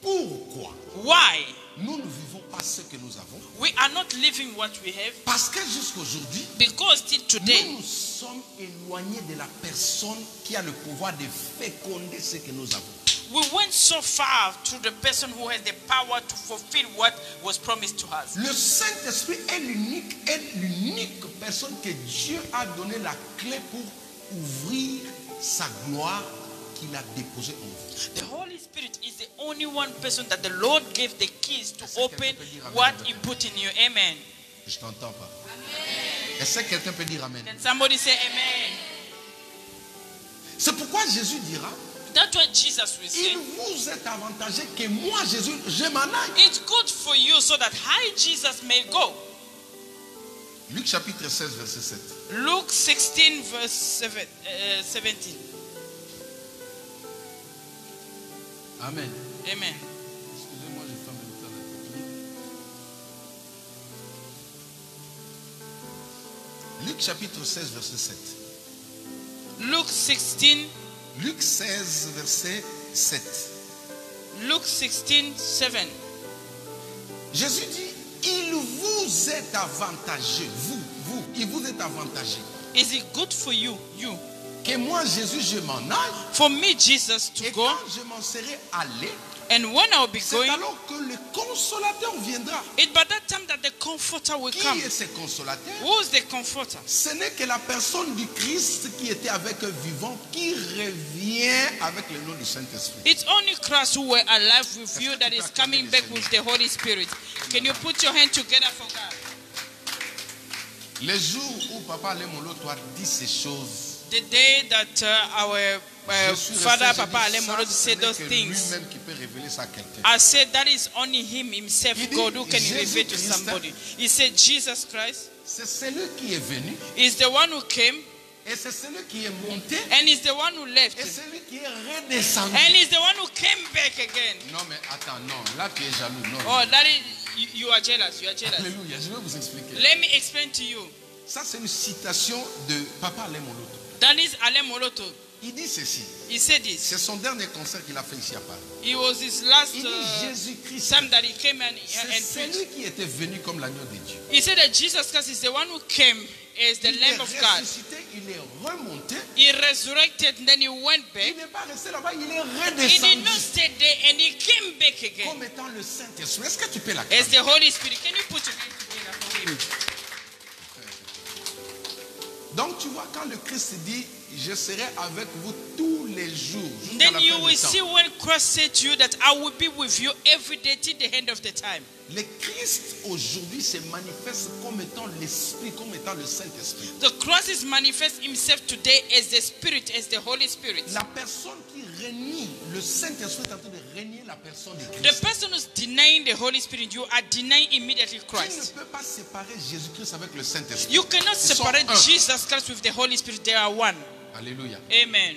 pourquoi why nous ne vivons pas ce que nous avons. we are not living what we have. Parce que jusqu'aujourd'hui, Because till today, nous nous sommes éloignés de la personne qui a le pouvoir de féconder ce que nous avons. we went so far to the person who has the power to fulfill what was promised to us. Le Saint-Esprit est l'unique personne que Dieu a donné la clé pour ouvrir sa gloire qui qu'il a déposé en vous. The Holy Spirit is the only one person that the Lord gave the keys to Est-ce que open quelqu'un peut dire amen what avec He moi? put in you. Amen. Je t'entends pas. Est-ce que quelqu'un peut dire amen? Can somebody say amen? C'est pourquoi Jésus dira, That's what Jesus will say. il vous est avantagé que moi, Jésus, je m'en aille. It's good for you so that I, Jesus, may go. Luc chapitre 16, verset 7. Luke 16, verse 17. Amen. Amen. Excusez-moi, je ferme le temps là. Luc chapitre 16, verset 7. Luke 16, Luc 16, verset 7. Luke 16, 7. Jésus dit, il vous est avantageux, il vous est avantageux. Is it good for you, Que moi, Jésus, je m'en aille. for me, Jesus, to Et go? quand je m'en serai allé, And when I'll be c'est going, alors que le consolateur viendra. it's by that time that the Comforter will Qui come. est ce consolateur? Who's the Comforter? Ce n'est que la personne du Christ qui était avec eux vivant, qui revient avec le nom du Saint-Esprit. It's only Christ who were alive with you that is coming back with the Holy Spirit. Can you put your hand together for God? Les jours où Papa Alemolo t'a dit ces choses, The day that our je suis resté, Father, j'ai Papa dit, Alemolo ça, said ce those n'est que things, lui-même qui peut révéler ça à quelqu'un. I said that is only Him Himself, Il dit, God, who can reveal to Jésus-Christ, somebody. He said Jesus Christ C'est celui qui est venu is the one who came et c'est celui qui est monté and is the one who left et celui qui est redescendu. and is the one who came back again. Non mais attends, non, là tu es jaloux. Non. Oh, that is, you are jealous. You are jealous. Alléluia, je vais vous expliquer. Let me explain to you. Ça c'est une citation de Papa Alemolo. That is Alain Moloto. Il dit ceci. He said this. C'est son dernier concert qu'il a fait ici à Paris. It was his last Il dit Jésus-Christ, time that he came and c'est preached. celui qui était venu comme l'agneau de Dieu. He said that Jesus Christ is the one who came as the Il est Lamb of God. ressuscité, il est remonté. He resurrected and then he went Il back. n'est pas resté là-bas, il est He did redescendu not stay there and he came back again comme étant le Saint-Esprit. Est-ce que tu peux as l'acclamer? the Holy Spirit. Can you put your hand together for him? Donc tu vois, quand le Christ dit, je serai avec vous tous les jours, jusqu'à la Then you fin will du temps. see when Christ said to you that I will be with you every day till the end of the time. Le Christ aujourd'hui se manifeste comme étant l'Esprit, comme étant le Saint-Esprit. The Christ is manifest himself today as the Spirit, as the Holy Spirit. La personne qui renie, le Saint-Esprit est en train de renier la personne de The Christ. person who's denying the Holy Spirit, you are denying immediately Tu Christ. ne peux pas séparer Jésus-Christ avec le Saint-Esprit. You cannot Ils sont separate un. Jesus Christ with the Holy Spirit. They are one. Alléluia. Amen.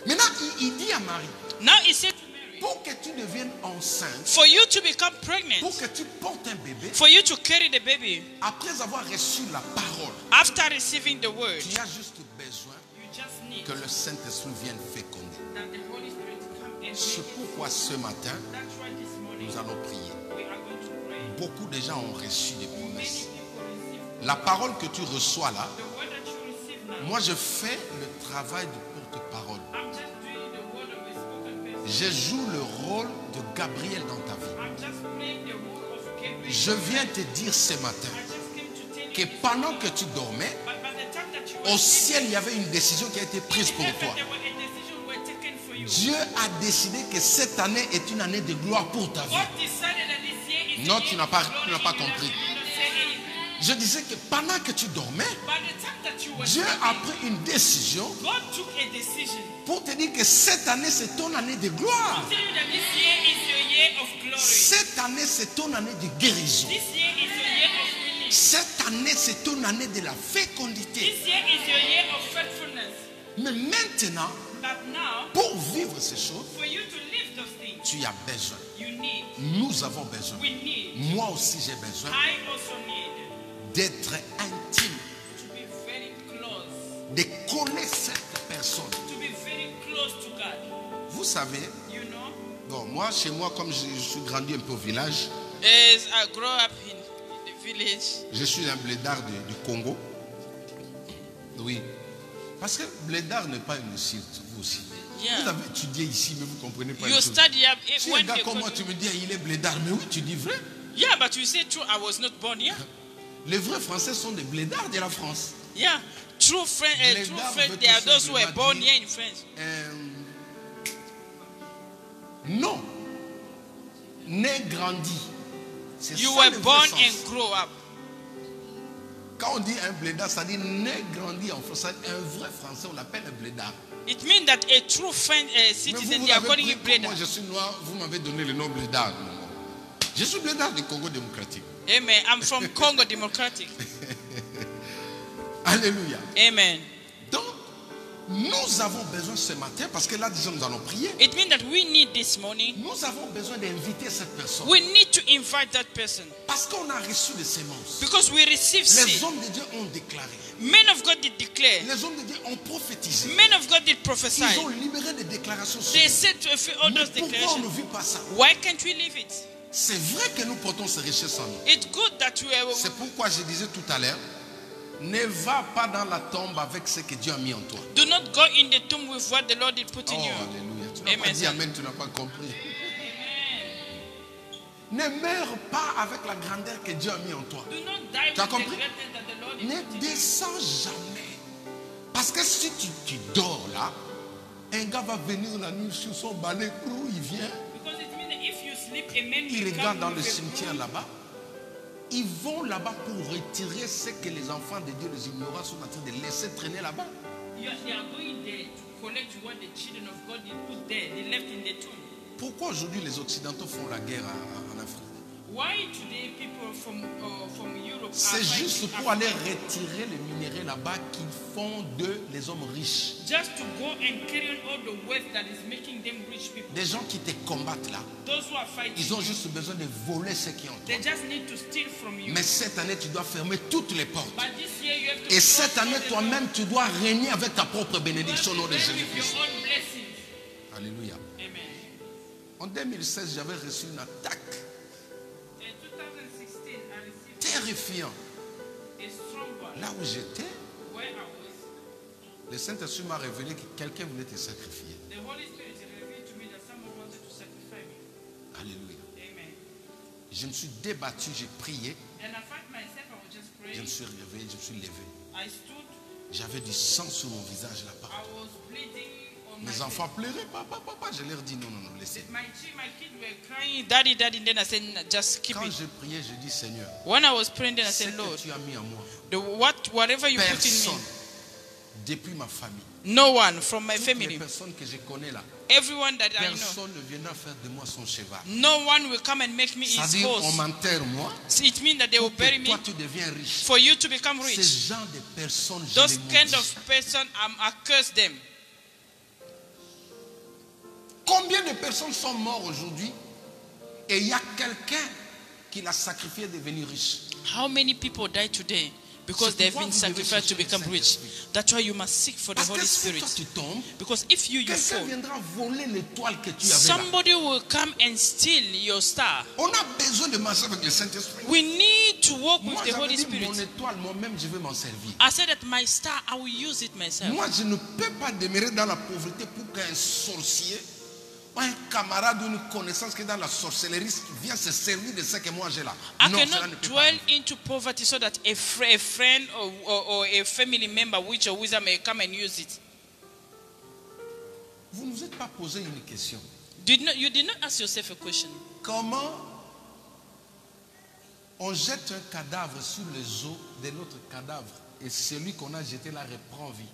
Maintenant, il dit à Marie, Now he said to Mary, pour que tu deviennes enceinte, for you to become pregnant, pour que tu portes un bébé, for you to carry the baby, après avoir reçu la parole, after receiving the word, tu as juste besoin you just need que le Saint-Esprit vienne féconder. that the Holy Spirit come and C'est make it. pourquoi ce matin, That's why this morning nous allons prier. we are going to pray. Beaucoup de gens ont reçu des Many promesses. people receive La parole que tu reçois là, the word that you receive now. moi je fais le travail de porte-parole. I'm just doing the word of a spoken person. Je joue le rôle de Gabriel dans ta vie. I'm just playing the role of Gabriel. Je viens te dire ce matin I just came to tell you que pendant que tu dormais, but by the time that you au ciel il y avait une décision qui a été prise pour toi. there were a decision were taken for you. Dieu a décidé que cette année est une année de gloire pour ta vie. God decided that this year is Non, the tu year n'as of pas- glory tu n'as pas in your life. compris. You don't say anything. Je disais que pendant que tu dormais, By the time that you were Dieu sleeping, a pris une décision God took a decision pour te dire que cette année c'est ton année de gloire. to tell you that this year is your year of glory. Cette année c'est ton année de guérison. This year is your year of healing. Cette année c'est ton année de la fécondité. This year is your year of faithfulness. Mais maintenant, But now, pour vivre ces choses, for you to live those things, tu as besoin. you need, Nous avons besoin. we need, Moi aussi j'ai besoin I also need d'être intime, to be very close, de coller cette personne. to be very close to God. Vous savez, You know, bon, moi chez moi, comme je suis grandi un peu au village, as I grow up in the village, je suis un blédard du Congo. Oui. Parce que blédard n'est pas une insulte, vous aussi. Yeah. Vous avez étudié ici, mais vous ne comprenez pas. you les choses. study up. Si un When gars they comme moi, go tu to- me dis, il est blédard, mais oui, tu dis vrai. yeah, but you say true. I was not born here. Les vrais Français sont des blédards de la France. Yeah, true friends, Blédard veut they are tout those who were simplement born dire, here in France. Non. Né, grandi. C'est You ça were le vrai born sens. and grow up. Quand on dit un blédard, ça dit né, grandi en français. Un vrai français, on l'appelle un blédard. It means that a true friend, Mais citizen, vous they are avez calling pris it comme brother. moi, je suis noir, vous m'avez donné le nom blédard. Non. Je suis blédard du Congo démocratique. Amen. I'm from Congo Democratic. Alléluia. Amen. Donc, nous avons besoin ce matin, parce que là, déjà, nous allons prier. It means that we need this morning. Nous avons besoin d'inviter cette personne. We need to invite that person Parce qu'on a reçu des semences. because we receive Les seed. hommes de Dieu ont déclaré. Men of God did declare. Les hommes de Dieu ont prophétisé. Men of God did Ils prophesy. ont libéré des déclarations sur They nous. said to fulfill all Mais those pourquoi on ne declarations. vit pas ça? Why can't we leave it? C'est vrai que nous portons ces richesses en nous. It's good that we are. C'est pourquoi je disais tout à l'heure, ne va pas dans la tombe avec ce que Dieu a mis en toi. Do not go in the tomb with what the Lord did put Oh, in you. alléluia. Tu n'as pas Amen. dit amen, tu n'as pas compris. Ne meurs pas avec la grandeur que Dieu a mis en toi. Do not die Tu as with the compris? greatness that the Lord did Ne put in you. descends jamais. Parce que si tu dors là, un gars va venir la nuit sur son balai, il vient, Because it means that if you sleep, a man il will regarde come dans le with a cimetière broom. là-bas. Ils vont là-bas pour retirer ce que les enfants de Dieu, les ignorants, sont en train de laisser traîner là-bas. They are going there to collect what the children of God did put there. They left in the tomb. Pourquoi aujourd'hui les Occidentaux font la guerre en Afrique? Why today people from Europe are C'est juste fighting pour aller Africa? retirer les minéraux là-bas qui font d'eux les hommes riches. Just to go and carry on all the wealth that is making them rich people. Des gens qui te combattent là, Those who are fighting, ils ont juste besoin de voler ce qui est en toi. they just need to steal from you. Mais cette année, tu dois fermer toutes les portes. But this year you have to Et close cette année, all the toi-même, tu dois régner avec ta propre doors. bénédiction au nom de Reign with Jésus-Christ. your own blessings. Alléluia. Amen. En 2016, j'avais reçu une attaque In 2016, I received terrifiante. a strong one. Là où j'étais, Where I was, le Saint-Esprit m'a révélé que quelqu'un voulait te sacrifier. the Holy Spirit revealed to me that someone wanted to sacrifice me. Alléluia. Amen. Je me suis débattu, j'ai prié, And I found myself, I was just je praying. me suis réveillé, je me suis levé. I stood, J'avais du sang sur mon visage là-bas. I was bleeding on my Mes enfants pleuraient, papa, papa. Je leur dis non, non, non, laissez. My kids were crying, daddy, daddy. Then I said, just keep Quand it. j'ai prié, je dis Seigneur, When I was praying, then I ce said, que Lord, tu as mis en moi, whatever you put in personne, me, depuis ma famille, no one from my toutes les family, personnes que je connais là, everyone that I know, personne ne viendra faire de moi son cheval. no one will come and make me his C'est-à-dire, on horse. m'enterre moi, So it means that they will pour bury que me toi tu deviens riche. for you to become Ces rich. gens de personnes, je Those les kind maudis. of person, I curse them. Combien de personnes sont mortes aujourd'hui et il y a quelqu'un qui l'a sacrifié de devenir riche? How many people die today because C'est they've pourquoi been vous devez sacrificed to chercher le become rich? Saint-Esprit. That's why you must seek for the Parce Holy que si Spirit. toi tu tombes, Because if you quelqu'un fall, viendra voler l'étoile que tu avais là. somebody will come and steal your star. On a besoin de marcher avec le Saint-Esprit. We need to walk Moi, with the j'avais Holy dit, Spirit. mon étoile, moi-même, je vais m'en servir. I said that my star, I will use it myself. Moi, je ne peux pas demeurer dans la pauvreté pour qu'un sorcier ou un camarade ou une connaissance qui est dans la sorcellerie vienne se servir de ce que moi j'ai là. I Non, cela ne cannot peut pas dwell arriver. into poverty so that a friend or a family member, witch or wizard, may come and use it. Vous ne vous êtes pas posé une question. You did not ask yourself a question. Comment on jette un cadavre sur les os de l'autre cadavre et celui qu'on a jeté là reprend vie?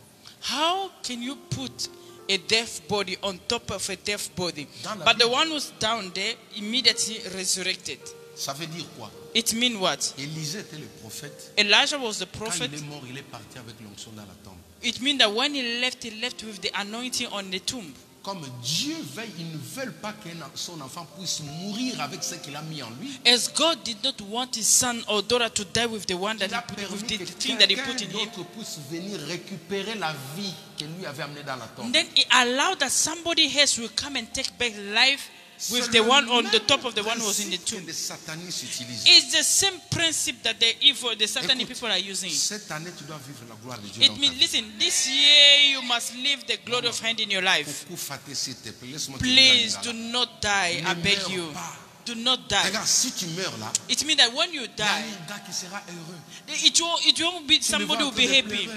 How can you put a deaf body on top of a deaf body? Dans la But the Bible. one who's down there immediately resurrected. Ça veut dire quoi? It means what? Élisée était le prophète. Elijah was the Quand prophet. il est mort, il est parti avec l'onction dans la tombe. It means that when he left with the anointing on the tomb. Comme Dieu veille, il ne veut pas que son enfant puisse mourir avec ce qu'il a mis en lui. As God did not want his son or daughter to die with the one that Il a he put, permis with que the thing that he quelqu'un put in him. d'autre puisse venir récupérer la vie que lui avait amenée dans la tombe. Then he allowed that somebody else will come and take back life with the one on the top of the one who was in the tomb. Les satanistes utilisent. It's the same principle that the evil, the satanic Écoute, people are using. cette année, tu dois vivre la gloire de Dieu It dans ta means, vie. listen, this year you must live the glory of hand in your life. Beaucoup faté, s'il te plaît. Laisse-moi te Please dire là. do not die, I Ne beg meurs you. pas. Do not die. Regarde, si tu meurs là, It means that when you il y a die, un gars qui sera heureux. it won't be somebody will be happy.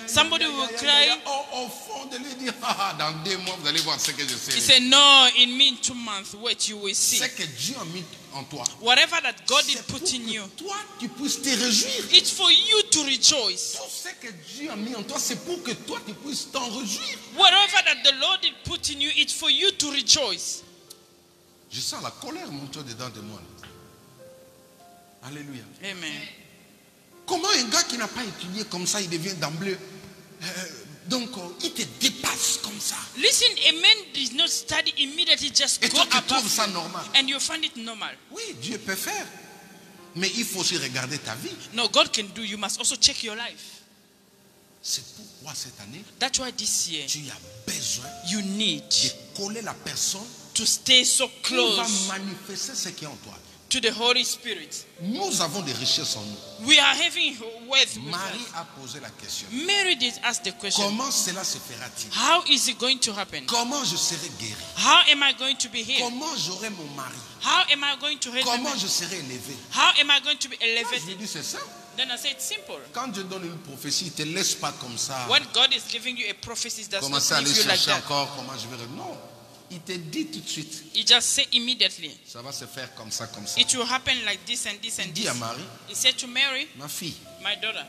Somebody will cry. Au fond de lui dire, dans 2 mois, vous allez voir ce que je sais. He said, no, in me in 2 months, wait, you will see. Ce que Dieu a mis en toi. Whatever that God C'est did pour put in que you, toi, tu puisses te réjouir. it's for you to rejoice. Tout ce que Dieu a mis en toi, c'est pour que toi, tu puisses t'en réjouir. Whatever that the Lord did put in you, it's for you to rejoice. Je sens la colère monter dedans de moi. Alléluia. Amen. Comment un gars qui n'a pas étudié comme ça, il devient d'emblée, il te dépasse comme ça. Listen, a man did not study immediately, just Et go toi, tu trouves above ça him, normal. and you find it normal. Oui, Dieu peut faire. Mais il faut aussi regarder ta vie. No, God can do. You must also check your life. C'est pourquoi cette année, That's why this year tu as besoin you need de coller la personne to stay so qui va close manifester ce qui est en toi. to the Holy Spirit. Nous avons des richesses en nous. We are having wealth with Marie us. a posé la question. Mary did ask the question, Comment cela se fera-t-il? how is it going to happen? Comment je serai guéri? How am I going to be healed? Comment j'aurai mon mari? How am I going to raise my Comment man? je serai élevé? How am I going to be Je lui elevated? dis c'est ça. Then I said, simple. Quand Dieu donne une prophétie, il ne te laisse pas comme ça. When God is giving you a prophecy, does not Commencer à aller leave you like chercher that. encore comment je vais. Non. Il te dit tout de suite. He just say immediately. Ça va se faire comme ça, comme ça. It will happen like this and this Il and dit this. à Marie, He said to Mary, ma fille, my daughter,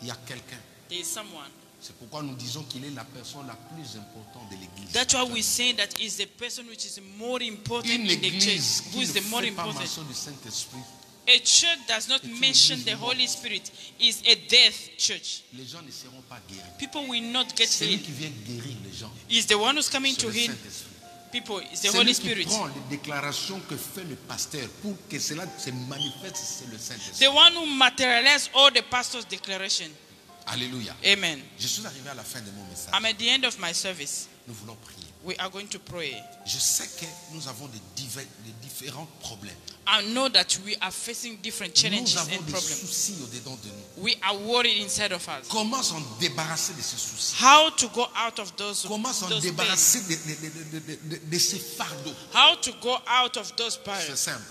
il y a quelqu'un. there is someone. C'est pourquoi nous disons qu'il est la personne la plus importante de l'église. That's why we say that is the person which is more important Une in the church. église Who qui is ne the more fait pas important? mention du Saint-Esprit. A church does not une mention église the morte. Holy Spirit is a death church. Les gens ne seront pas guéris. People will not get C'est lui healed. qui vient guérir les gens. Is the one who's coming C'est to le heal Saint-Esprit. people. Is the C'est Holy lui qui Spirit. prend les déclarations que fait le pasteur pour que cela se manifeste, c'est le Saint-Esprit. The one who materializes all the pastor's declaration. Alléluia. Amen. Je suis arrivé à la fin de mon message. I'm at the end of my service. Nous voulons prier. We are going to pray. Je sais que nous avons des différents problèmes. I know that we are facing different Nous challenges avons and des problems. soucis au-dedans de nous. We are worried inside of us. Comment s'en débarrasser de ces soucis? How to go out of those Comment s'en pains. débarrasser de ces fardeaux? How to go out of those C'est barriers. simple.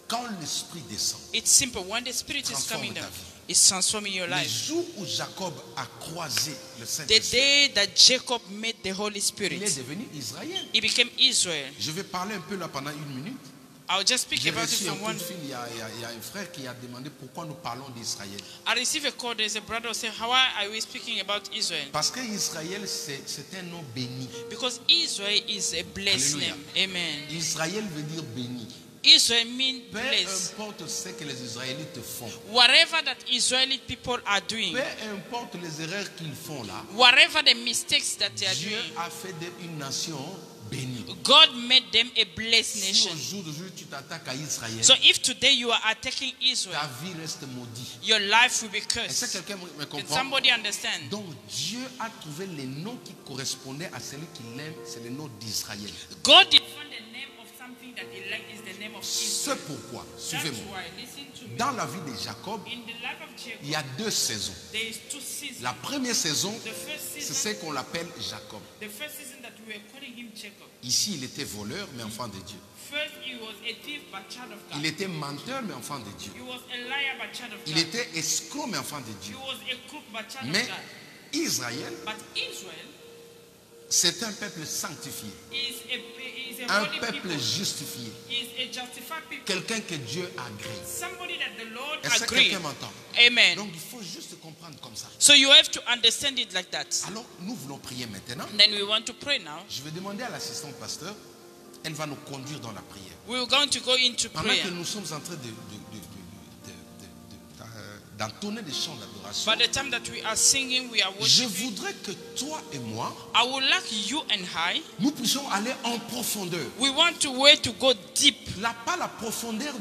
Quand l'Esprit descend, It's simple. When the Spirit is Transforme coming ta down, vie. it's transforming your le life. jour où Jacob a croisé le The Saint-Esprit, day that Jacob met the Holy il est Spirit, devenu Israël. he became Israel. Je vais parler un peu là pendant 1 minute. I'll just speak J'ai about it reçu un from coup one. de fil, il y a un frère qui a demandé pourquoi nous parlons d'Israël. I received a call. There's a brother who said, how are we speaking about Israel? Parce que Israël, c'est un nom béni. Because Israel is a blessed Hallelujah. name. Amen. Israël veut dire béni. Israel means Peu blessed. importe ce que les Israélites font, Whatever that Israeli people are doing, peu importe les erreurs qu'ils font là, whatever the mistakes that they are Dieu doing, a fait une nation bénie. God made them a blessed Si nation. au jour d'aujourd'hui tu t'attaques à Israël, So if today you are attacking ta Israel, vie reste maudite. your life will be Est-ce que cursed. quelqu'un me Can comprend? somebody understand? Donc Dieu a trouvé les noms qui correspondaient à celui qu'il aime, c'est le nom d'Israël. God did find the name of something that he liked is the name of Israel. C'est pourquoi, That's suivez-moi, why, listen to me. dans la vie de Jacob, In the life of Jacob, il y a 2 saisons. there is 2 seasons. La première saison, The first c'est season, ce qu'on appelle Jacob. the first season that we were calling him Jacob. Ici, il était voleur, mais enfant de Dieu. First, he was a thief but child of Il God. était menteur, mais enfant de Dieu. He was a liar but child of Il God. était escroc, mais enfant de He Dieu. was a crook but child Mais of God. Israël, But Israel c'est un peuple sanctifié, is a un holy peuple people. justifié, Is a justified people. quelqu'un que Dieu agrée. Somebody that the Lord Est-ce que agreed. quelqu'un m'entend? Amen. Donc il faut juste comprendre comme ça. So you have to understand it like that. Alors nous voulons prier maintenant. Then we want to pray now. Je vais demander à l'assistante pasteur, elle va nous conduire dans la prière. We're going to go into Pendant prayer. que nous sommes en train d'entonner des chants d'adoration, By the time that we are singing, we are je worshiping. voudrais que toi et moi, I would like you and I. nous puissions aller en profondeur. We want to way to go deep. Là, pas la profondeur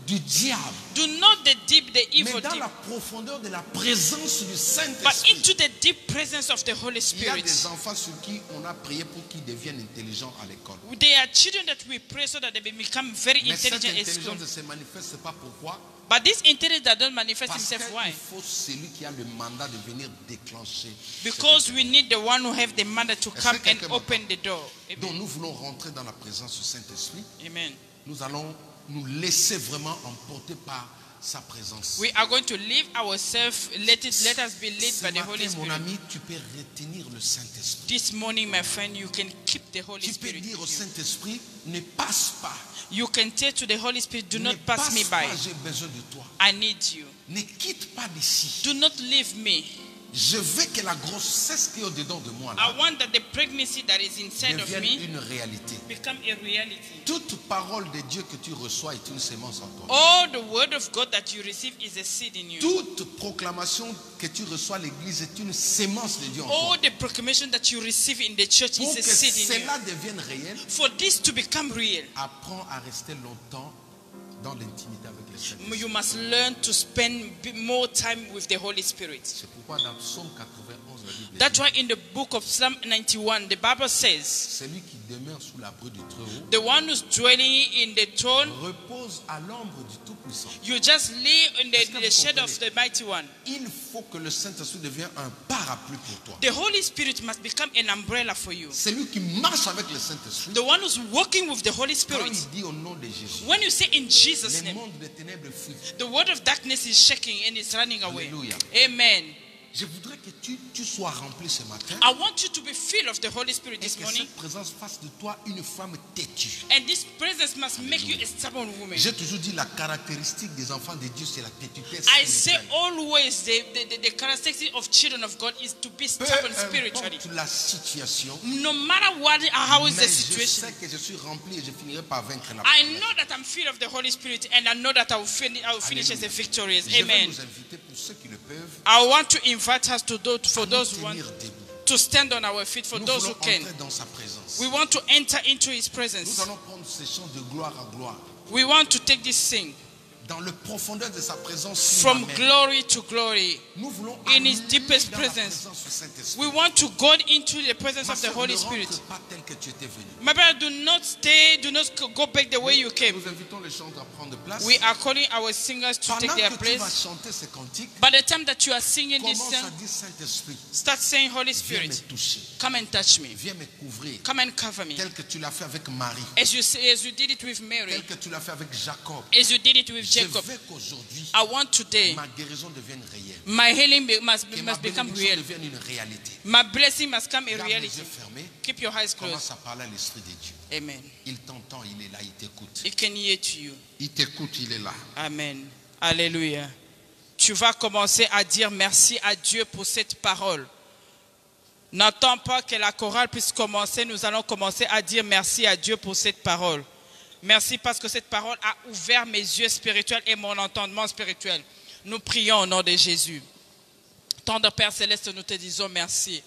du diable, Do not the deep, the evil mais dans deep, la profondeur de la présence du but Saint-Esprit. into the deep presence of the Holy Il y a Spirit. des enfants sur qui on a prié pour qu'ils deviennent intelligents à l'école. They are children that we pray so that they become very Mais cette intelligent at school. intelligence ne se manifeste pas pourquoi? But this intelligence that don't manifest Parce himself, qu'il why? faut celui qui a le mandat de venir déclencher. Because we need the one who have the mandate to Est-ce come que and quelqu'un open the door. Donc nous voulons rentrer dans la présence du Saint-Esprit. Amen. Nous allons nous laisser vraiment emporter par sa présence. We are going to live ourselves. Let us be led Ce by the matin, Holy mon Spirit. ami, tu peux retenir le Saint-Esprit. This morning, my friend, you can keep the Holy Tu peux Spirit. dire au with you. Saint-Esprit, ne passe pas. You can say to the Holy Spirit, do Ne not pass me by. pas, j'ai besoin de toi. I need you. Ne quitte pas d'ici. Do not leave me. Je veux que la grossesse qui est au-dedans de moi I là, want that the pregnancy that is inside of devienne me une réalité. become a reality. Toute parole de Dieu que tu reçois est une sémence en toi. All the word of God that you receive is a seed in you. Toute proclamation que tu reçois à l'église est une sémence de Dieu en toi. All the proclamation that you receive in the church Pour is a que seed in you. cela devienne réel, For this to become real, apprends à rester longtemps dans l'intimité avec le Seigneur. you must learn to spend more time with the Holy Spirit. C'est pourquoi dans Psaume 91, la Bible That's dit, why in the book of Psalm 91, the Bible says, celui qui demeure sous l'abri du Très-Haut the one who's dwelling in the throne, repose à l'ombre du Tout-Puissant. you just lay in Est-ce que the vous shadow comprenez? of the Mighty One. Il faut que le Saint-Esprit devienne un parapluie pour toi. The Holy Spirit must become an umbrella for you. Celui qui marche avec le Saint-Esprit, The one who's walking with the Holy quand Spirit. il dit au nom de Jésus, When you say in Jesus' les name, mondes des ténèbres fuient. the word of darkness is shaking and is running away. Alléluia. Amen. Je voudrais que tu sois rempli ce matin I want you to be filled of the Holy Spirit et this que morning. cette présence fasse de toi une femme têtue. And this presence must make you a stubborn woman. J'ai toujours dit la caractéristique des enfants de Dieu, c'est la têtitude I say spirituelle. always the characteristic of children of God is to be Peu stubborn spiritually. importe la situation, No matter how is mais the je situation, sais que je suis rempli et je finirai par vaincre la I promesse. know that I'm filled of the Holy Spirit and I know that I will finish as a victorious. Je vais Amen. nous inviter pour ceux qui le peuvent I want to invite us to do for à nous those who want tenir debout. to stand on our feet, for Nous those voulons who can. entrer dans sa présence. We want to enter into His Nous presence. allons prendre ces chants de gloire à gloire. We want to take this thing Dans le profondeur de sa présence, il from m'amène. glory to glory. Nous voulons in His aller deepest dans la presence. présence du Saint-Esprit. We want to go into the presence Ma of the sœur, Holy ne Spirit. rentre pas tel que tu étais venu. My brother, do not stay, do not go back the way you came. Nous invitons les chanteurs à prendre place. We are calling our singers to Pendant take their que tu vas place. chanter ces cantiques, By the time that you are singing this commence à song, dire Saint-Esprit, start saying, Holy viens me Spirit, toucher, come and touch me. viens me couvrir, Come and cover me. tel que tu l'as fait avec Marie, As you did it with Mary, tel que tu l'as fait avec Jacob. as you did it with Je Jacob. veux qu'aujourd'hui, I want today, ma guérison devienne réelle. my healing must Que ma become bénédiction real. devienne une réalité. My blessing must come a Garde les reality. yeux fermés, Keep your eyes closed. commence à parler à l'Esprit de Dieu. Amen. Il t'entend, il est là, il t'écoute. He can hear to you. Il t'écoute, il est là. Amen. Alléluia. Tu vas commencer à dire merci à Dieu pour cette parole. N'attends pas que la chorale puisse commencer. Nous allons commencer à dire merci à Dieu pour cette parole. Merci parce que cette parole a ouvert mes yeux spirituels et mon entendement spirituel. Nous prions au nom de Jésus. Tendre Père Céleste, nous te disons merci.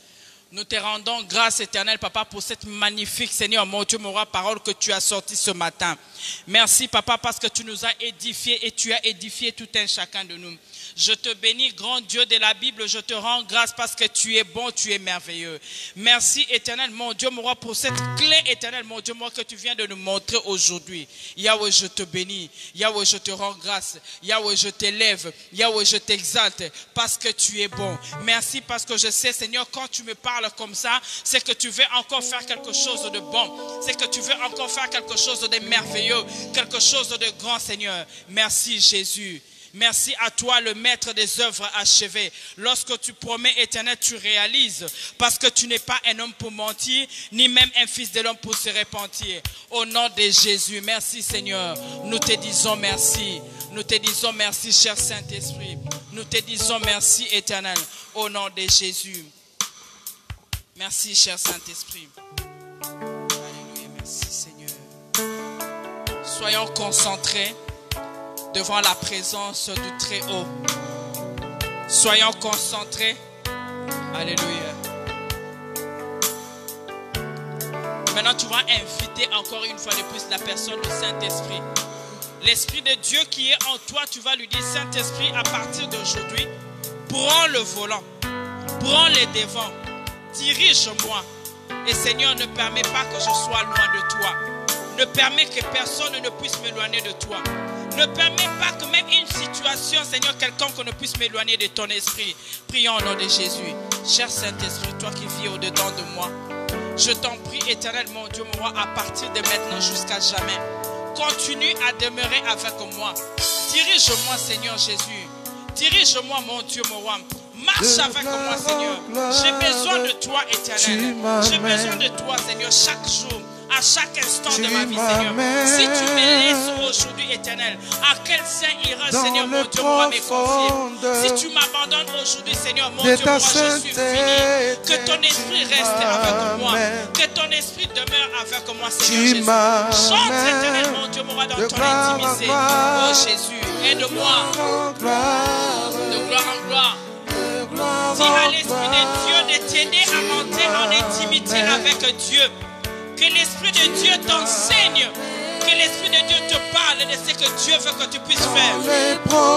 Nous te rendons grâce éternelle, Papa, pour cette magnifique, Seigneur, mon Dieu, mon roi, parole que tu as sortie ce matin. Merci, Papa, parce que tu nous as édifiés et tu as édifié tout un chacun de nous. Je te bénis, grand Dieu de la Bible, je te rends grâce parce que tu es bon, tu es merveilleux. Merci, éternel, mon Dieu, mon roi, pour cette clé éternelle, mon Dieu, mon roi, que tu viens de nous montrer aujourd'hui. Yahweh, je te bénis. Yahweh, je te rends grâce. Yahweh, je t'élève. Yahweh, je t'exalte parce que tu es bon. Merci parce que je sais, Seigneur, quand tu me parles comme ça, c'est que tu veux encore faire quelque chose de bon. C'est que tu veux encore faire quelque chose de merveilleux, quelque chose de grand, Seigneur. Merci, Jésus. Merci à toi, le maître des œuvres achevées. Lorsque tu promets, éternel, tu réalises. Parce que tu n'es pas un homme pour mentir, ni même un fils de l'homme pour se repentir. Au nom de Jésus, merci Seigneur. Nous te disons merci. Nous te disons merci, cher Saint-Esprit. Nous te disons merci, éternel, au nom de Jésus. Merci, cher Saint-Esprit. Alléluia, merci Seigneur. Soyons concentrés devant la présence du Très-Haut. Soyons concentrés. Alléluia. Maintenant, tu vas inviter encore une fois de plus la personne du Saint-Esprit. L'Esprit de Dieu qui est en toi, tu vas lui dire, Saint-Esprit, à partir d'aujourd'hui, prends le volant, prends les devants, dirige-moi. Et Seigneur, ne permets pas que je sois loin de toi. Ne permets que personne ne puisse m'éloigner de toi. Ne permets pas que même une situation, Seigneur, quelconque ne puisse m'éloigner de ton esprit. Prions au nom de Jésus. Cher Saint-Esprit, toi qui vis au-dedans de moi, je t'en prie, éternel, mon Dieu, mon roi, à partir de maintenant jusqu'à jamais, continue à demeurer avec moi. Dirige-moi, Seigneur Jésus. Dirige-moi, mon Dieu, mon roi. Marche avec moi, Seigneur. J'ai besoin de toi, Éternel. J'ai besoin de toi, Seigneur, chaque jour, à chaque instant de ma vie, Seigneur. Si tu me laisses aujourd'hui, Éternel, à quel sein ira, Seigneur, mon Dieu, moi, me confier. Si tu m'abandonnes aujourd'hui, Seigneur, mon Dieu, moi, je suis fini. Que ton esprit reste avec moi. Que ton esprit demeure avec moi, Seigneur Jésus. Chante, Éternel, mon Dieu, moi, dans ton intimité. Oh Jésus, aide-moi. De gloire en gloire. Dis à l'Esprit de Dieu de t'aider à monter en intimité avec Dieu. Que l'Esprit de Dieu t'enseigne. Que l'Esprit de Dieu te parle de ce que Dieu veut que tu puisses faire.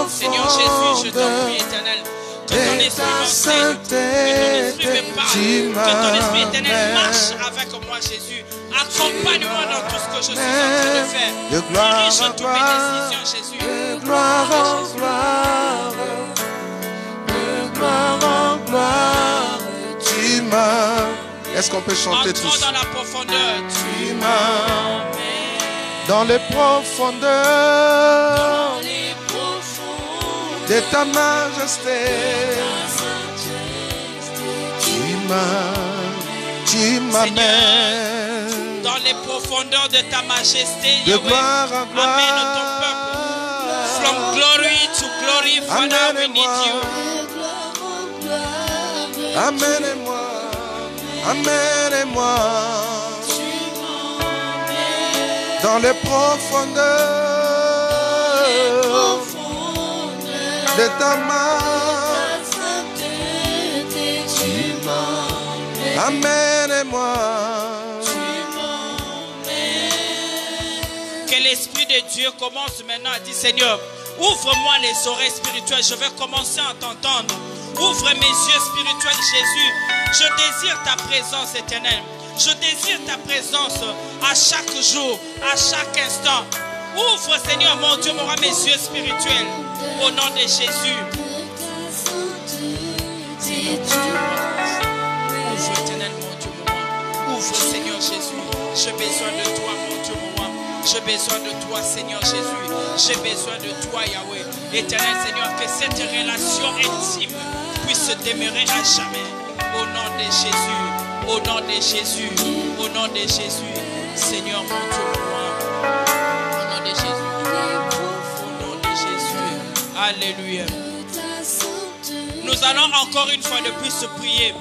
Seigneur Jésus, je t'en prie, Éternel. Que ton esprit m'enseigne. Que ton esprit me parle. Que ton esprit éternel marche avec moi, Jésus. Accompagne-moi dans tout ce que je suis en train de faire. Dirige toutes mes décisions, Jésus. Gloire en gloire. Gloire en gloire, tu m'as. Est-ce qu'on peut chanter Entrons tous? dans la profondeur. Tu m'as. Dans les profondeurs de ta majesté. Tu m'amènes. Dans les profondeurs de ta majesté, De Yahweh. gloire en gloire. Amène ton peuple. From glory to glory, Father, we need you. Amène-moi, amène-moi dans les profondeurs de ta main. Amène-moi. Que l'Esprit de Dieu commence maintenant à dire, Seigneur, ouvre-moi les oreilles spirituelles, je vais commencer à t'entendre. Ouvre mes yeux spirituels, Jésus. Je désire ta présence éternelle. Je désire ta présence à chaque jour, à chaque instant. Ouvre, Seigneur, mon Dieu, mon roi, mes yeux spirituels. Au nom de Jésus. Ouvre, éternel, mon Dieu, mon roi. Ouvre, Seigneur Jésus. J'ai besoin de toi, mon Dieu, mon roi. J'ai besoin de toi, Seigneur Jésus. J'ai besoin de toi, Yahweh. Éternel, Seigneur, que cette relation intime puisse demeurer à jamais. Au nom de Jésus. Au nom de Jésus. Au nom de Jésus. Seigneur, mon Dieu, mon roi. Au nom de Jésus. Au nom de Jésus. Alléluia. Nous allons encore une fois de plus prier.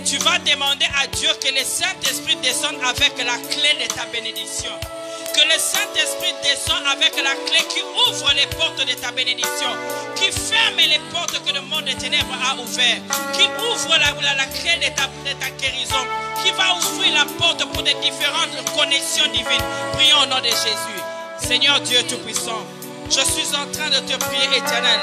Tu vas demander à Dieu que le Saint-Esprit descende avec la clé de ta bénédiction. Que le Saint-Esprit descende avec la clé qui ouvre les portes de ta bénédiction, qui ferme les portes que le monde des ténèbres a ouvertes, qui ouvre la clé de ta guérison, qui va ouvrir la porte pour des différentes connexions divines. Prions au nom de Jésus. Seigneur Dieu Tout-Puissant, je suis en train de te prier, éternel.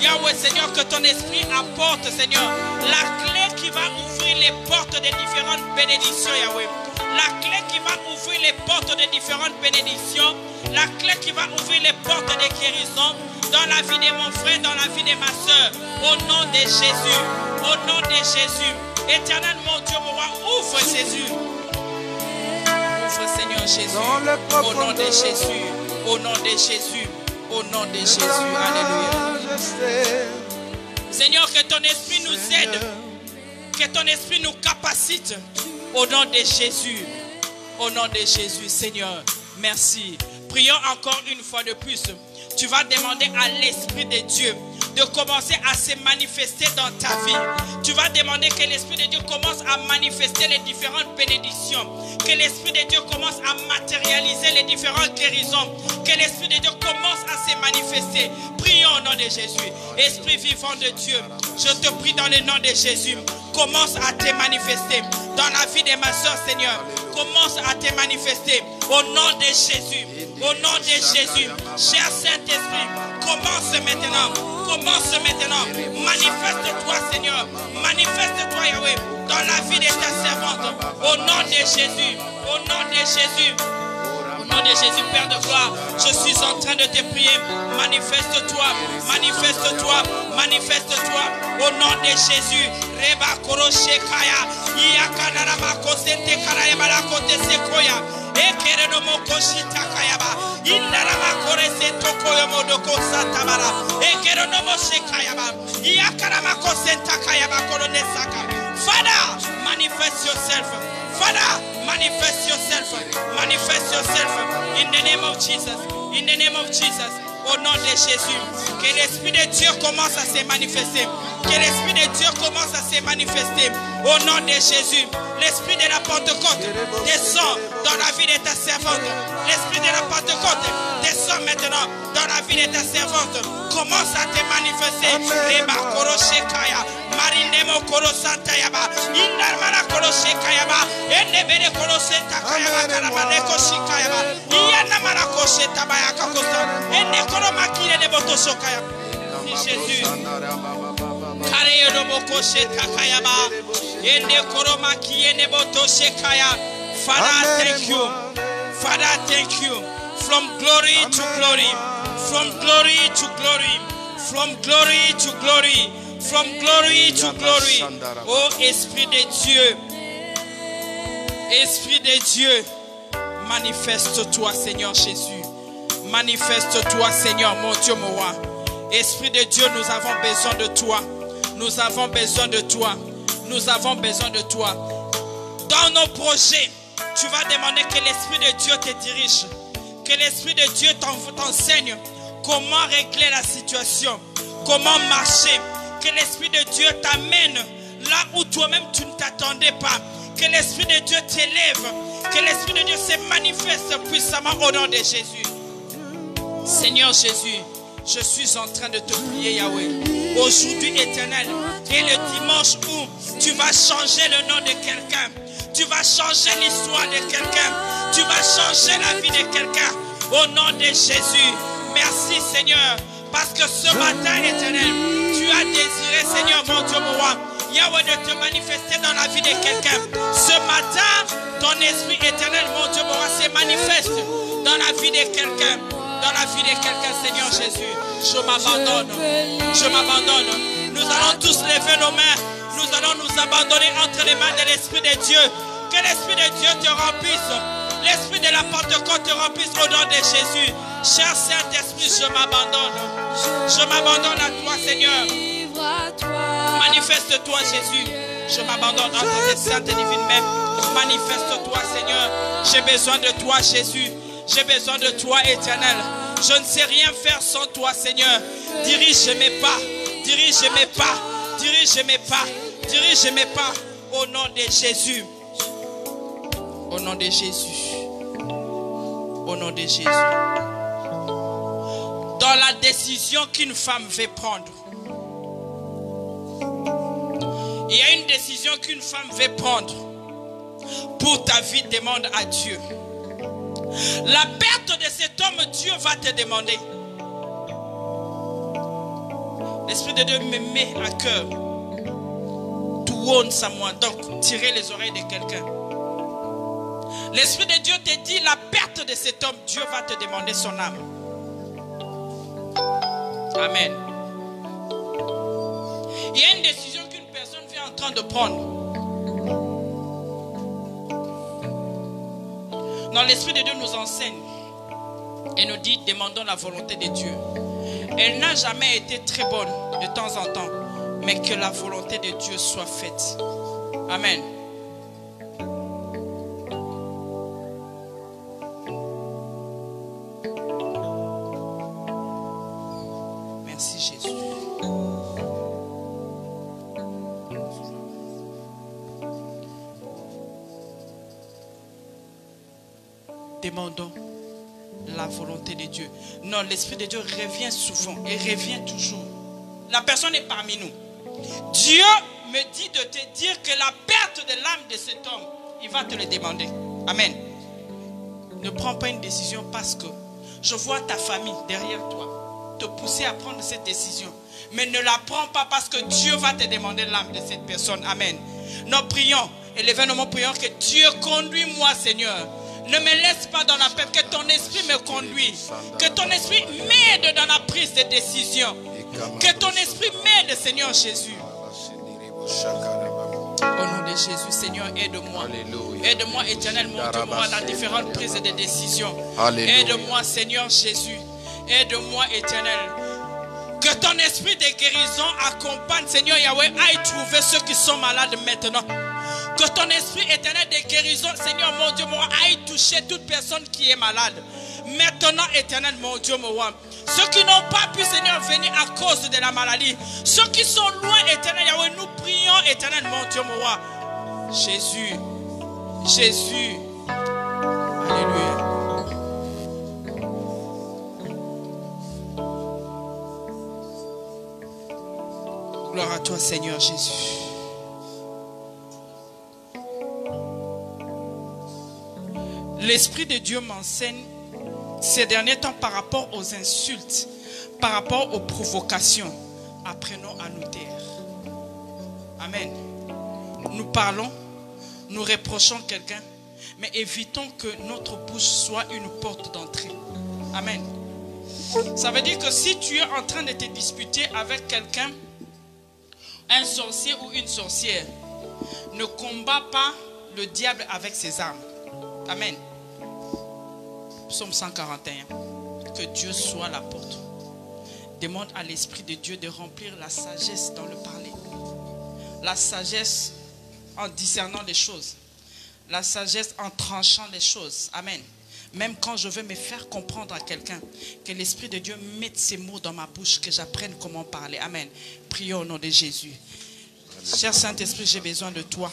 Yahweh, Seigneur, que ton esprit apporte, Seigneur, la clé qui va ouvrir les portes des différentes bénédictions, Yahweh. La clé qui va ouvrir les portes des différentes bénédictions. La clé qui va ouvrir les portes des guérisons dans la vie de mon frère, dans la vie de ma soeur. Au nom de Jésus. Au nom de Jésus. Éternel, mon Dieu, mon roi, ouvre Jésus. Ouvre, Seigneur Jésus. Au nom de Jésus. Au nom de Jésus. Au nom de Jésus. Alléluia. Seigneur, que ton esprit nous aide. Que ton esprit nous capacite. Au nom de Jésus. Au nom de Jésus, Seigneur. Merci. Prions encore une fois de plus. Tu vas demander à l'Esprit de Dieu de commencer à se manifester dans ta vie. Tu vas demander que l'Esprit de Dieu commence à manifester les différentes bénédictions. Que l'Esprit de Dieu commence à matérialiser les différentes guérisons. Que l'Esprit de Dieu commence à se manifester. Prions au nom de Jésus. Esprit vivant de Dieu, je te prie dans le nom de Jésus. Commence à te manifester dans la vie de ma soeur, Seigneur. Commence à te manifester au nom de Jésus. Au nom de Jésus. Cher Saint-Esprit, commence maintenant. Commence maintenant. Manifeste-toi, Seigneur. Manifeste-toi, Yahweh, dans la vie de ta servante. Au nom de Jésus. Au nom de Jésus. Au nom de Jésus, Père de gloire, je suis en train de te prier. Manifeste-toi, manifeste-toi, manifeste-toi. Au nom de Jésus. Reba Koro Shekaya. Iakanarama Kosente Karayamala Kote Sekoya. Ekereno koshita kayaba. Indarama korese tokoyo modoko satabara. Ekereno moshekayaba. Iakarama kosenta kayaba koronesaka. Father, manifest yourself. Father, manifest yourself. Manifest yourself in the name of Jesus. In the name of Jesus. Au nom de Jésus. Que l'Esprit de Dieu commence à se manifester. Que l'Esprit de Dieu commence à se manifester. Au nom de Jésus. L'Esprit de la Pentecôte descend dans la vie de ta servante. L'Esprit de la Pentecôte descend maintenant dans la vie de ta servante. Commence à te manifester. Reba koroshe kaya. Marindemo korosa tayaba. Indarmana koroshe kayaba. Endebere koroshe takayaba. Karamane koshi kayaba. Iyanamana koshe tabaya kakosa. Endekoroma kire de botoso kaya. Jésus. Kare yodomo koshe takayaba. Endekoroma kire de botoso kaya. Father, thank you. Father, thank you. From glory to glory. From glory to glory. From glory to glory. From glory to glory. Oh Esprit de Dieu. Esprit de Dieu. Manifeste-toi, Seigneur Jésus. Manifeste-toi, Seigneur, mon Dieu, mon roi. Esprit de Dieu, nous avons besoin de toi. Nous avons besoin de toi. Nous avons besoin de toi. Dans nos projets, tu vas demander que l'Esprit de Dieu te dirige. Que l'Esprit de Dieu t'enseigne comment régler la situation. Comment marcher. Que l'Esprit de Dieu t'amène là où toi-même tu ne t'attendais pas. Que l'Esprit de Dieu t'élève. Que l'Esprit de Dieu se manifeste puissamment au nom de Jésus. Seigneur Jésus, je suis en train de te prier, Yahweh. Aujourd'hui, éternel, et le dimanche où tu vas changer le nom de quelqu'un. Tu vas changer l'histoire de quelqu'un. Tu vas changer la vie de quelqu'un. Au nom de Jésus. Merci, Seigneur. Parce que ce matin, éternel, tu as désiré, Seigneur, mon Dieu, mon roi, Yahweh, de te manifester dans la vie de quelqu'un. Ce matin, ton esprit éternel, mon Dieu, mon roi, se manifeste dans la vie de quelqu'un. Dans la vie de quelqu'un, Seigneur Jésus. Je m'abandonne. Je m'abandonne. Nous allons tous lever nos mains. Nous allons nous abandonner entre les mains de l'Esprit de Dieu. Que l'Esprit de Dieu te remplisse. L'Esprit de la Pentecôte te remplisse au nom de Jésus. Cher Saint-Esprit, je m'abandonne. Je m'abandonne à toi, Seigneur. Manifeste-toi, Jésus. Je m'abandonne entre tes saintes et divines mains. Manifeste-toi, Seigneur. J'ai besoin de toi, Jésus. J'ai besoin de toi, éternel. Je ne sais rien faire sans toi, Seigneur. Dirige mes pas. Dirige mes pas. Dirige mes pas. Dirige mes pas. Au nom de Jésus. Au nom de Jésus. Au nom de Jésus. Dans la décision qu'une femme veut prendre, il y a une décision qu'une femme veut prendre pour ta vie. Demande à Dieu. La perte de cet homme, Dieu va te demander. L'Esprit de Dieu me met à cœur to warn someone, donc tirer les oreilles de quelqu'un. L'Esprit de Dieu te dit la perte de cet homme, Dieu va te demander son âme. Amen. Il y a une décision qu'une personne vient en train de prendre. Non, l'Esprit de Dieu nous enseigne et nous dit, demandons la volonté de Dieu. Elle n'a jamais été très bonne de temps en temps, mais que la volonté de Dieu soit faite. Amen. Merci Jésus. Demandons la volonté de Dieu. Non, l'Esprit de Dieu revient souvent et revient toujours. La personne est parmi nous. Dieu me dit de te dire que la perte de l'âme de cet homme, il va te le demander. Amen. Ne prends pas une décision parce que je vois ta famille derrière toi te pousser à prendre cette décision. Mais ne la prends pas parce que Dieu va te demander l'âme de cette personne. Amen. Nous prions et l'événement prions que Dieu conduis-moi, Seigneur. Ne me laisse pas dans la peur, que ton esprit me conduise. Que ton esprit m'aide dans la prise de décision. Que ton esprit m'aide, Seigneur Jésus. Au nom de Jésus, Seigneur, aide-moi. Alléluia. Aide-moi, éternel, mon Dieu, moi, dans différentes prises de décision. Alléluia. Aide-moi, Seigneur Jésus. Aide-moi, éternel. Que ton esprit de guérison accompagne, Seigneur Yahweh, aille trouver ceux qui sont malades maintenant. Que ton esprit éternel de guérison, Seigneur mon Dieu, moi, aille toucher toute personne qui est malade. Maintenant, éternel mon Dieu, moi. Ceux qui n'ont pas pu, Seigneur, venir à cause de la maladie. Ceux qui sont loin, éternel Yahweh, nous prions, éternel mon Dieu, moi. Jésus. Jésus. Alléluia. Gloire à toi, Seigneur Jésus. L'Esprit de Dieu m'enseigne ces derniers temps par rapport aux insultes, par rapport aux provocations. Apprenons à nous taire. Amen. Nous parlons, nous reprochons quelqu'un, mais évitons que notre bouche soit une porte d'entrée. Amen. Ça veut dire que si tu es en train de te disputer avec quelqu'un, un sorcier ou une sorcière, ne combat pas le diable avec ses armes. Amen. Psaume 141. Que Dieu soit la porte. Demande à l'Esprit de Dieu de remplir la sagesse dans le parler. La sagesse en discernant les choses. La sagesse en tranchant les choses. Amen. Même quand je veux me faire comprendre à quelqu'un, que l'Esprit de Dieu mette ces mots dans ma bouche, que j'apprenne comment parler. Amen. Prions au nom de Jésus. Cher Saint-Esprit, j'ai besoin de toi.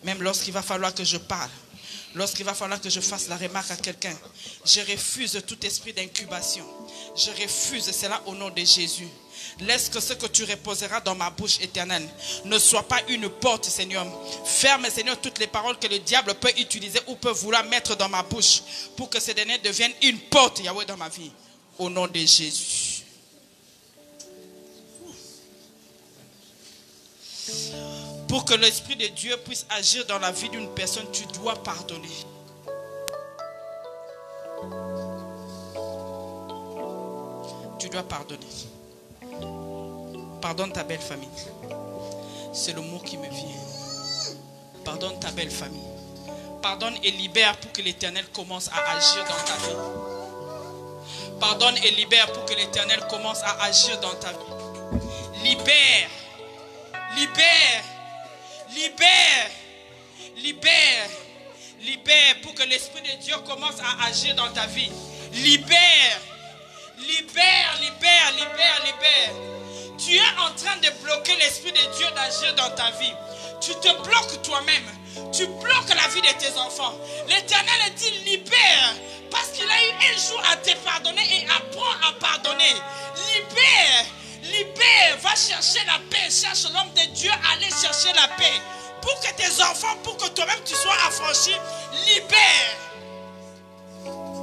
Même lorsqu'il va falloir que je parle, lorsqu'il va falloir que je fasse la remarque à quelqu'un, je refuse tout esprit d'incubation. Je refuse cela au nom de Jésus. Laisse que ce que tu reposeras dans ma bouche éternelle ne soit pas une porte, Seigneur. Ferme, Seigneur, toutes les paroles que le diable peut utiliser ou peut vouloir mettre dans ma bouche pour que ces derniers deviennent une porte, Yahweh, dans ma vie. Au nom de Jésus. Pour que l'Esprit de Dieu puisse agir dans la vie d'une personne, tu dois pardonner. Tu dois pardonner. Pardonne ta belle famille. C'est le mot qui me vient. Pardonne ta belle famille. Pardonne et libère pour que l'Éternel commence à agir dans ta vie. Pardonne et libère pour que l'Éternel commence à agir dans ta vie. Libère. Libère. Libère. Libère. Libère pour que l'Esprit de Dieu commence à agir dans ta vie. Libère. Libère, libère, libère, libère. Tu es en train de bloquer l'Esprit de Dieu d'agir dans ta vie. Tu te bloques toi-même. Tu bloques la vie de tes enfants. L'Éternel dit libère. Parce qu'il a eu un jour à te pardonner et apprends à pardonner. Libère. Libère. Va chercher la paix. Cherche l'homme de Dieu. Allez chercher la paix. Pour que tes enfants, pour que toi-même tu sois affranchi. Libère.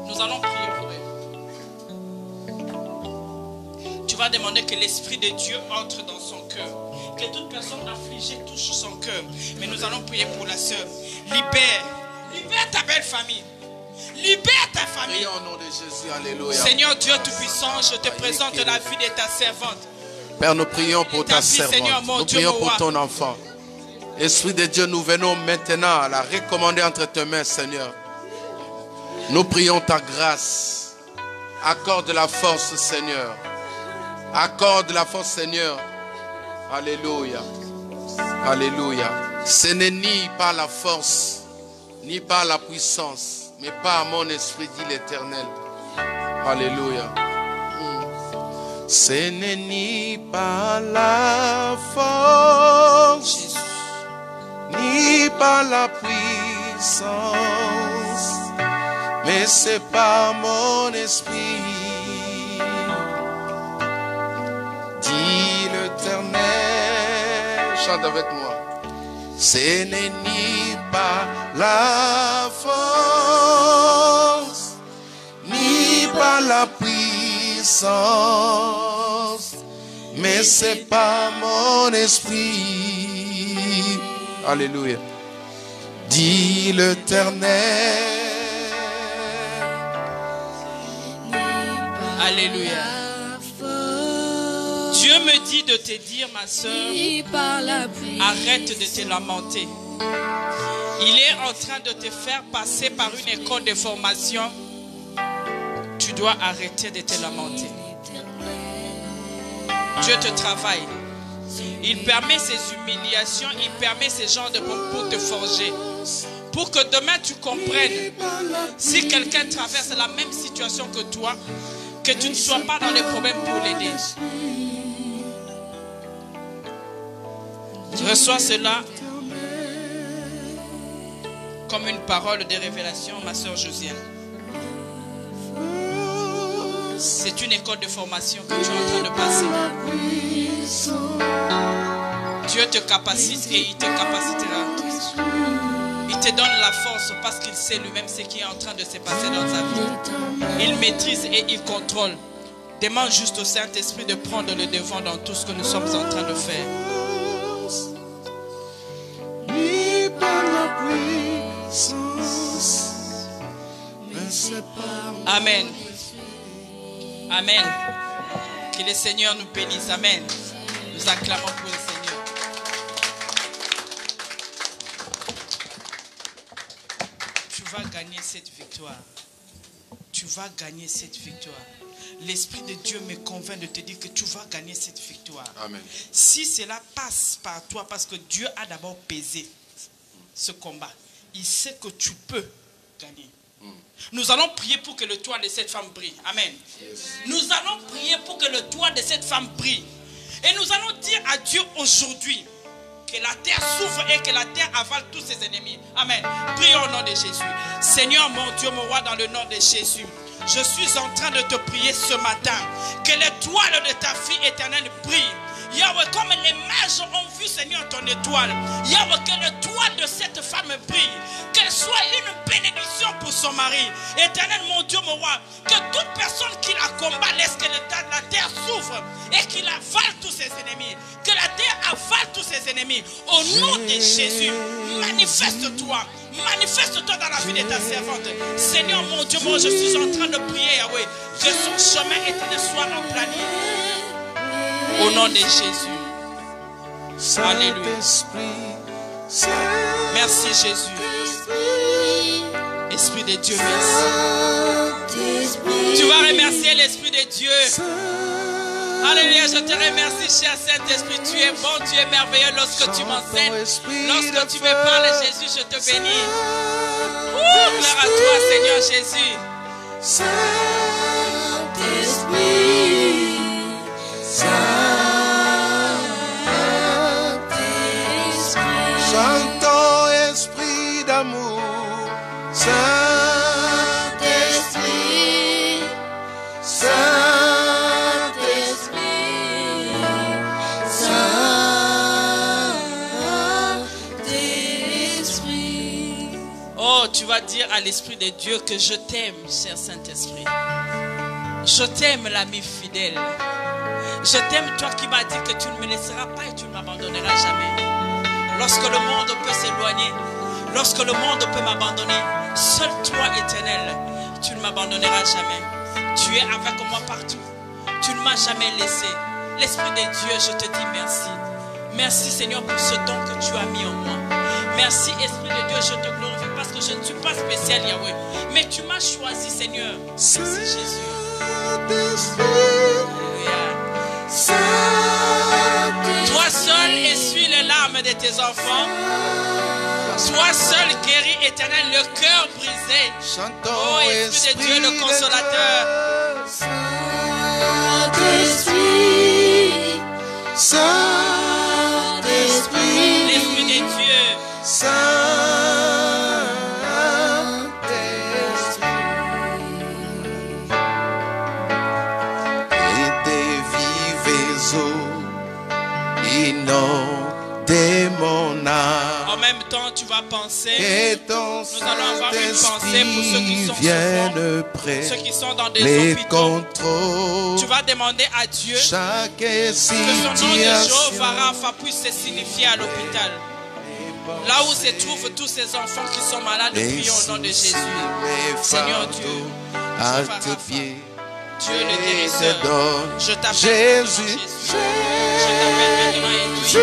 Nous allons prier pour eux. Tu vas demander que l'Esprit de Dieu entre dans son cœur. Que toute personne affligée touche son cœur. Mais nous allons prier pour la sœur. Libère. Libère ta belle famille. Libère ta famille. Prions au nom de Jésus. Alléluia. Seigneur Dieu Tout-Puissant, je te présente la vie de ta servante. Père, nous prions pour ta servante. Seigneur, mon Nous Dieu, prions mon pour roi. ton enfant. Esprit de Dieu, nous venons maintenant à la recommander entre tes mains, Seigneur. Nous prions ta grâce. Accorde la force, Seigneur. Accorde la force, Seigneur. Alléluia. Alléluia. Ce n'est ni par la force, ni par la puissance, mais par mon esprit, dit l'Éternel. Alléluia. Ce n'est ni par la force, ni par la puissance, mais c'est par mon esprit, dit l'Éternel. Chante avec moi. Ce n'est ni par la force, ni par la puissance, mais c'est par mon esprit. Alléluia. Dit l'Éternel. Alléluia. Dieu me dit de te dire, ma soeur, Et par la prière. arrête de te lamenter. Il est en train de te faire passer par une école de formation. Tu dois arrêter de te lamenter. Dieu te travaille. Il permet ces humiliations, il permet ces genres de problèmes pour te forger. Pour que demain tu comprennes, si quelqu'un traverse la même situation que toi, que tu ne sois pas dans les problèmes pour l'aider. Reçois cela comme une parole de révélation, ma soeur Josiane. C'est une école de formation que tu es en train de passer. Dieu te capacite et il te capacitera. Il te donne la force parce qu'il sait lui-même ce qui est en train de se passer dans sa vie. Il maîtrise et il contrôle. Demande juste au Saint-Esprit de prendre le devant dans tout ce que nous sommes en train de faire. Amen. Amen. Que le Seigneur nous bénisse. Amen. Nous acclamons pour le Seigneur. Tu vas gagner cette victoire. Tu vas gagner cette victoire. L'Esprit de Dieu me convainc de te dire que tu vas gagner cette victoire. Amen. Si cela passe par toi, parce que Dieu a d'abord pesé ce combat, il sait que tu peux gagner. Nous allons prier pour que le toit de cette femme brille. Amen. Nous allons prier pour que le toit de cette femme brille. Et nous allons dire à Dieu aujourd'hui que la terre s'ouvre et que la terre avale tous ses ennemis. Amen. Prions au nom de Jésus. Seigneur mon Dieu, mon roi, dans le nom de Jésus, je suis en train de te prier ce matin que l'étoile de ta fille éternelle brille. Yahweh, comme les mages ont vu, Seigneur, ton étoile. Yahweh, que l'étoile de cette femme brille. Qu'elle soit une bénédiction pour son mari. Éternel, mon Dieu, mon roi, que toute personne qui la combat laisse que la terre s'ouvre et qu'il avale tous ses ennemis. Que la terre avale tous ses ennemis. Au nom de Jésus, manifeste-toi. Manifeste-toi dans la vie de ta servante. Seigneur, mon Dieu, moi, je suis en train de prier, Yahweh, que son chemin éternel soit emplani. Au nom de Jésus. Alléluia. Merci Jésus. Esprit de Dieu, merci. Tu vas remercier l'Esprit de Dieu. Alléluia, je te remercie, cher Saint-Esprit. Tu es bon, tu es merveilleux lorsque tu m'enseignes. Lorsque tu me parles, Jésus, je te bénis. Gloire à toi, Seigneur Jésus. Saint-Esprit, Saint-Esprit, Chantons esprit d'amour, Saint-Esprit, Saint-Esprit, Saint-Esprit. Oh, tu vas dire à l'Esprit de Dieu que je t'aime, cher Saint-Esprit. Je t'aime, l'ami fidèle. Je t'aime, toi qui m'as dit que tu ne me laisseras pas et tu ne m'abandonneras jamais. Lorsque le monde peut s'éloigner, lorsque le monde peut m'abandonner, seul toi, Éternel, tu ne m'abandonneras jamais. Tu es avec moi partout. Tu ne m'as jamais laissé. L'Esprit de Dieu, je te dis merci. Merci, Seigneur, pour ce don que tu as mis en moi. Merci, Esprit de Dieu, je te glorifie parce que je ne suis pas spécial, Yahweh. Mais tu m'as choisi, Seigneur. Merci, Jésus. Alléluia. Toi seul essuie les larmes de tes enfants. Toi seul guéris, Éternel, le cœur brisé. chantons Oh, Esprit de Dieu, le consolateur. Saint-Esprit, Saint-Esprit, L'Esprit de Dieu. Et des vives eaux inondent mon âme. En même temps, tu vas penser, Et ton nous allons avoir une pensée pour ceux qui Saint-Esprit sont vienne souffrants, près, ceux qui sont dans des les hôpitaux. contrôles. Tu vas demander à Dieu Chaque que son nom de situation Jéhovah Rapha puisse se signifier à l'hôpital. Là où se trouvent tous ces enfants qui sont malades, prions au nom de Jésus. Seigneur Dieu, à Jéhovah tes Rapha, pieds, Dieu le guérisseur. te donne. Je t'appelle Jésus, maintenant, Jésus. Je t'appelle maintenant, Jésus.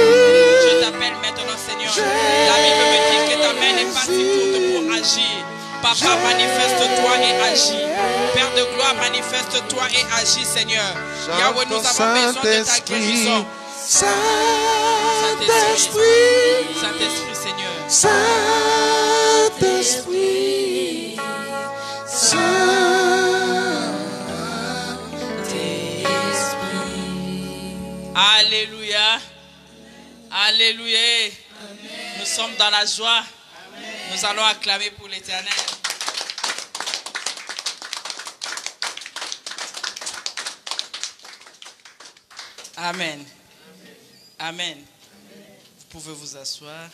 Je t'appelle maintenant, Seigneur. La Bible me dit que ta main n'est pas si courte pour agir. Papa, manifeste-toi et agis. Père de gloire, manifeste-toi et agis, Seigneur. Yahweh, nous avons besoin de ta guérison. Saint-Esprit, Saint-Esprit, Seigneur. Saint-Esprit, Alléluia. Alléluia. Nous sommes dans la joie. Nous allons acclamer pour l'Éternel. Amen. Amen. Vous pouvez vous asseoir.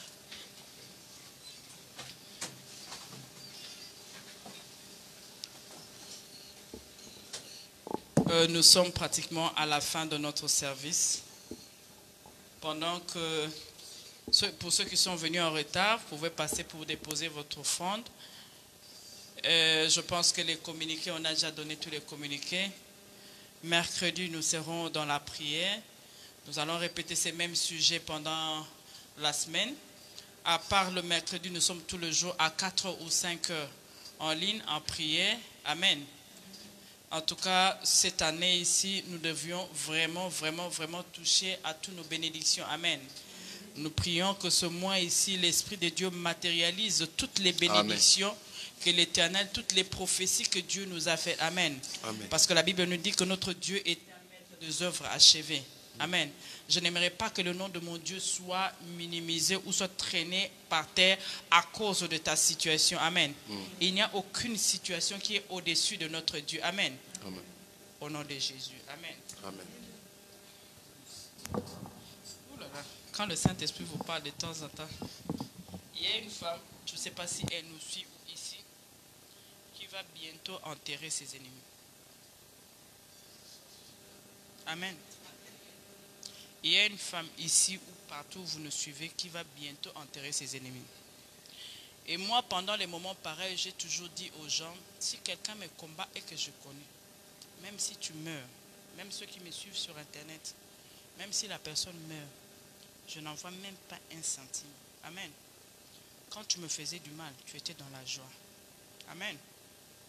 Nous sommes pratiquement à la fin de notre service. Pendant que, pour ceux qui sont venus en retard, vous pouvez passer pour déposer votre offrande. Je pense que les communiqués, on a déjà donné tous les communiqués. Mercredi, nous serons dans la prière. Nous allons répéter ces mêmes sujets pendant la semaine. À part le mercredi, nous sommes tous les jours à 4 ou 5 heures en ligne, en prière. Amen. En tout cas, cette année ici, nous devions vraiment toucher à toutes nos bénédictions. Amen. Nous prions que ce mois ici, l'Esprit de Dieu matérialise toutes les bénédictions. Amen. Que l'Éternel, toutes les prophéties que Dieu nous a faites. Amen. Amen. Parce que la Bible nous dit que notre Dieu est un maître des œuvres achevées. Amen. Je n'aimerais pas que le nom de mon Dieu soit minimisé ou soit traîné par terre à cause de ta situation. Amen. Il n'y a aucune situation qui est au-dessus de notre Dieu. Amen. Amen. Au nom de Jésus. Amen. Amen. Quand le Saint-Esprit vous parle de temps en temps, il y a une femme, je ne sais pas si elle nous suit ici, qui va bientôt enterrer ses ennemis. Amen. Il y a une femme ici ou partout où vous nous suivez qui va bientôt enterrer ses ennemis. Et moi, pendant les moments pareils, j'ai toujours dit aux gens, si quelqu'un me combat et que je connais, même si tu meurs, même ceux qui me suivent sur Internet, même si la personne meurt, je n'envoie même pas un centime. Amen. Quand tu me faisais du mal, tu étais dans la joie. Amen.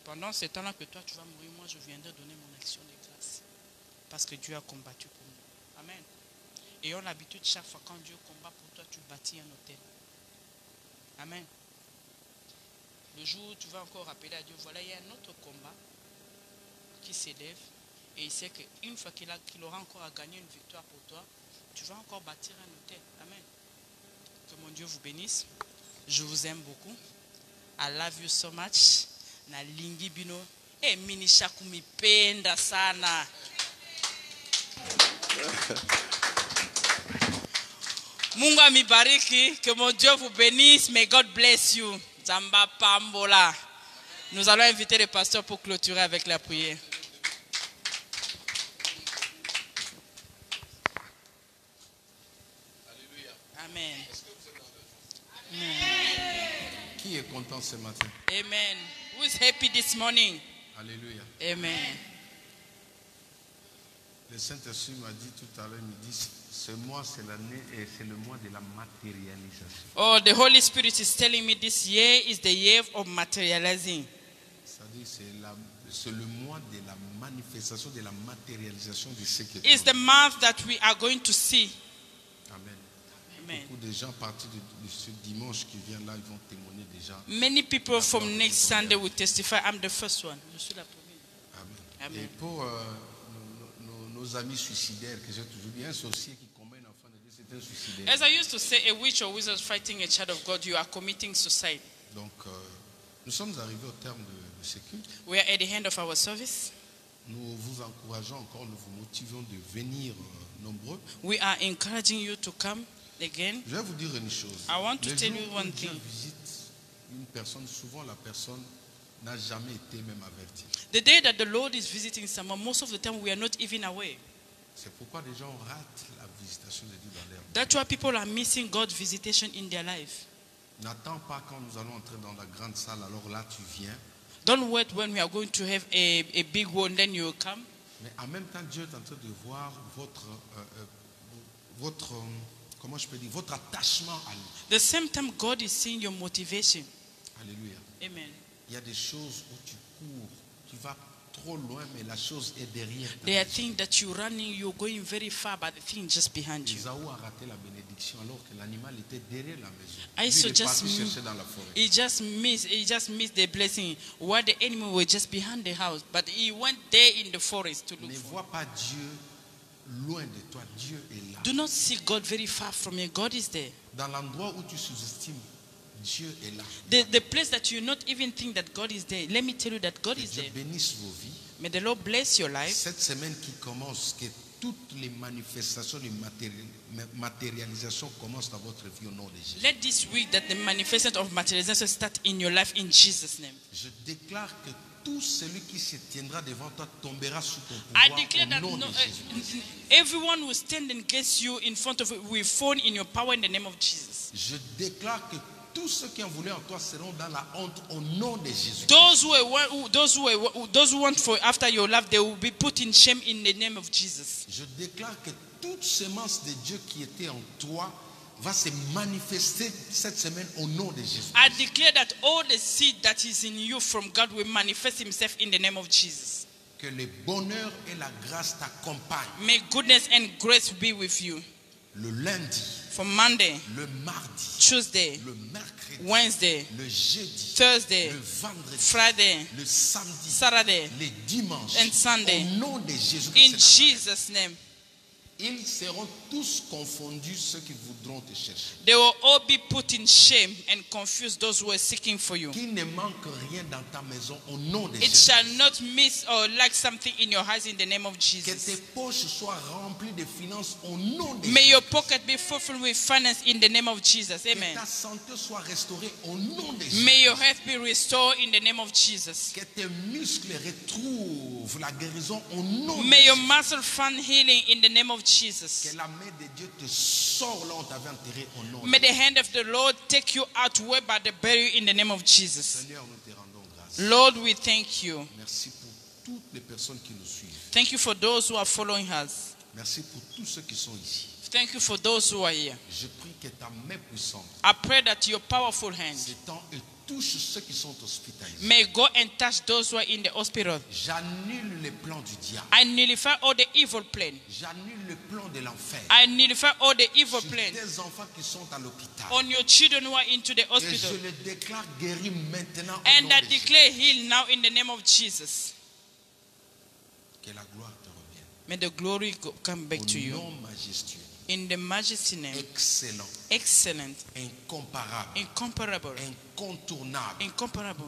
Pendant ce temps-là que toi tu vas mourir, moi je viendrai donner mon action de grâce. Parce que Dieu a combattu pour nous. Amen. Ayons l'habitude, chaque fois quand Dieu combat pour toi, tu bâtis un hôtel. Amen. Le jour où tu vas encore rappeler à Dieu, voilà, il y a un autre combat qui s'élève. Et il sait qu'une fois qu'il aura encore à gagner une victoire pour toi, tu vas encore bâtir un hôtel. Amen. Que mon Dieu vous bénisse. Je vous aime beaucoup. I love you so much. Na lingi bino. Minisha kumipenda sana. Mungu amibariki. Que mon Dieu vous bénisse. May God bless you. Zamba Pambola. Nous allons inviter le pasteur pour clôturer avec la prière. Amen. Qui est content ce matin? Amen. Who is happy this morning? Alléluia. Amen. Le Saint-Esprit m'a dit tout à l'heure, il me dit, ce mois c'est l'année et c'est le mois de la matérialisation. Oh, the Holy Spirit is telling me this year is the year of materializing. C'est-à-dire c'est le mois de la manifestation, de la matérialisation de ce que It's the month that we are going to see. Amen. Amen. Beaucoup de gens à partir de ce dimanche qui vient là, ils vont témoigner déjà. Many people from next Sunday will testify. I'm the first one. Je suis la première. Amen. Amen. Et pour nos amis suicidaires, que j'ai toujours dit, un sorcier qui combat un enfant de Dieu, c'est un suicidaire. As I used to say, a witch or wizard fighting a child of God, you are committing suicide. Donc, nous sommes arrivés au terme de ce culte. We are at the end of our service. Nous vous encourageons encore, nous vous motivons de venir nombreux. We are encouraging you to come again. Je vais vous dire une chose. I want to Le tell jour you où one Dieu thing. visite une personne, souvent la personne n'a jamais été même avertie. The day that the Lord is visiting someone, most of the time we are not even aware. C'est pourquoi les gens ratent la visitation de Dieu dans leur vie. That's why people are missing God's visitation in their life. N'attends pas quand nous allons entrer dans la grande salle, alors là tu viens. Don't wait when we are going to have a big one, then you will come. Mais en même temps, Dieu est en train de voir comment je peux dire, votre attachement à lui. The same time, God is seeing your motivation. Alléluia. Amen. Il y a des choses où tu cours, tu vas trop loin, mais la chose est derrière toi. There are things that you're running, you're going very far, but the thing is just behind you. Isaou a raté la bénédiction alors que l'animal était derrière la maison. I Lui, il est suggest parti chercher dans la forêt. He just missed the blessing while the enemy were just behind the house, but he went there in the forest to look Ne for. vois pas Dieu loin de toi. Dieu est là. Do not see God very far from you. God is there. Dans l'endroit où tu sous-estimes, Dieu est là. The place that you not even think that God is there. Let me tell you that God Que is Dieu there. bénisse vos vies. May the Lord bless your life. Cette semaine qui commence, que toutes les manifestations de matérialisation commencent dans votre vie au nom de Jésus. Let this week that the manifestation of materialization start in your life in Jesus' name. Je déclare que tout celui qui se tiendra devant toi tombera sous ton I pouvoir declare au that nom de Jésus. everyone who stand against you in front of you will fall in your power in the name of Jesus. Je déclare que tous ceux qui ont voulu en toi seront dans la honte au nom de Jésus. Those who want for after your life, they will be put in shame in the name of Jesus. Je déclare que toute semence de Dieu qui était en toi va se manifester cette semaine au nom de Jésus. I declare that all the seed that is in you from God will manifest himself in the name of Jesus. Que le bonheur et la grâce t'accompagnent. May goodness and grace be with you. Le lundi, From Monday, le mardi, Tuesday, le mercredi, Wednesday, le jeudi, Thursday, le vendredi, Friday, le samedi, Saturday, les dimanches, and Sunday. au nom de Jésus. in Jesus' name. Ils seront tous confondus ceux qui voudront te chercher. They will all be put in shame and confused those who are seeking for you. Qu'il ne manque rien dans ta maison au nom de It Jésus. shall not miss or lack something in your house in the name of Que Jesus. tes poches soient remplies de finances au nom de May Jésus. your pocket be fulfilled with finance in the name of Jesus. Que Amen. ta santé soit restaurée au nom de Jésus. May your health be restored in the name of Jesus. Que tes muscles retrouvent la guérison au nom de May your Jésus. muscle find healing in the name of Jesus. Que la main de Dieu te sort là où on t'avait enterré au nom May de the Jésus. hand of the Lord take you out whereby the burial in the name of Jesus. Seigneur, nous te rendons grâce. Lord, we thank you. Merci pour toutes les personnes qui nous suivent. Thank you for those who are following us. Merci pour tous ceux qui sont ici. Thank you for those who are here. Je prie que ta main puissante I pray that your powerful hand s'étend et touche ceux qui sont hospitalisés. may go and touch those who are in the hospital. J'annule les plans du diable. I nullify all the evil plan. J'annule le plan de l'enfer. I nullify all the evil Sur plan des enfants qui sont à l'hôpital. on your children who are into the Et je hospital. les déclare guéris maintenant au And nom I de Jésus. declare heal now in the name of Jesus. Que la gloire te revienne. May the glory come back to Au you. nom majestueux, In the majesty name, excellent, excellent, incomparable, incomparable, incomparable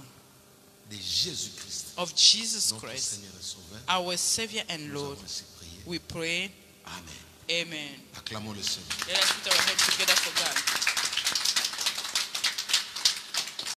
de Jésus-Christ, of Jesus notre Christ, Seigneur et Sauveur. our Savior and Nous Lord. avons ainsi prié. We pray. Amen. Amen. Acclamons le Seigneur. Let us put our hands together for God.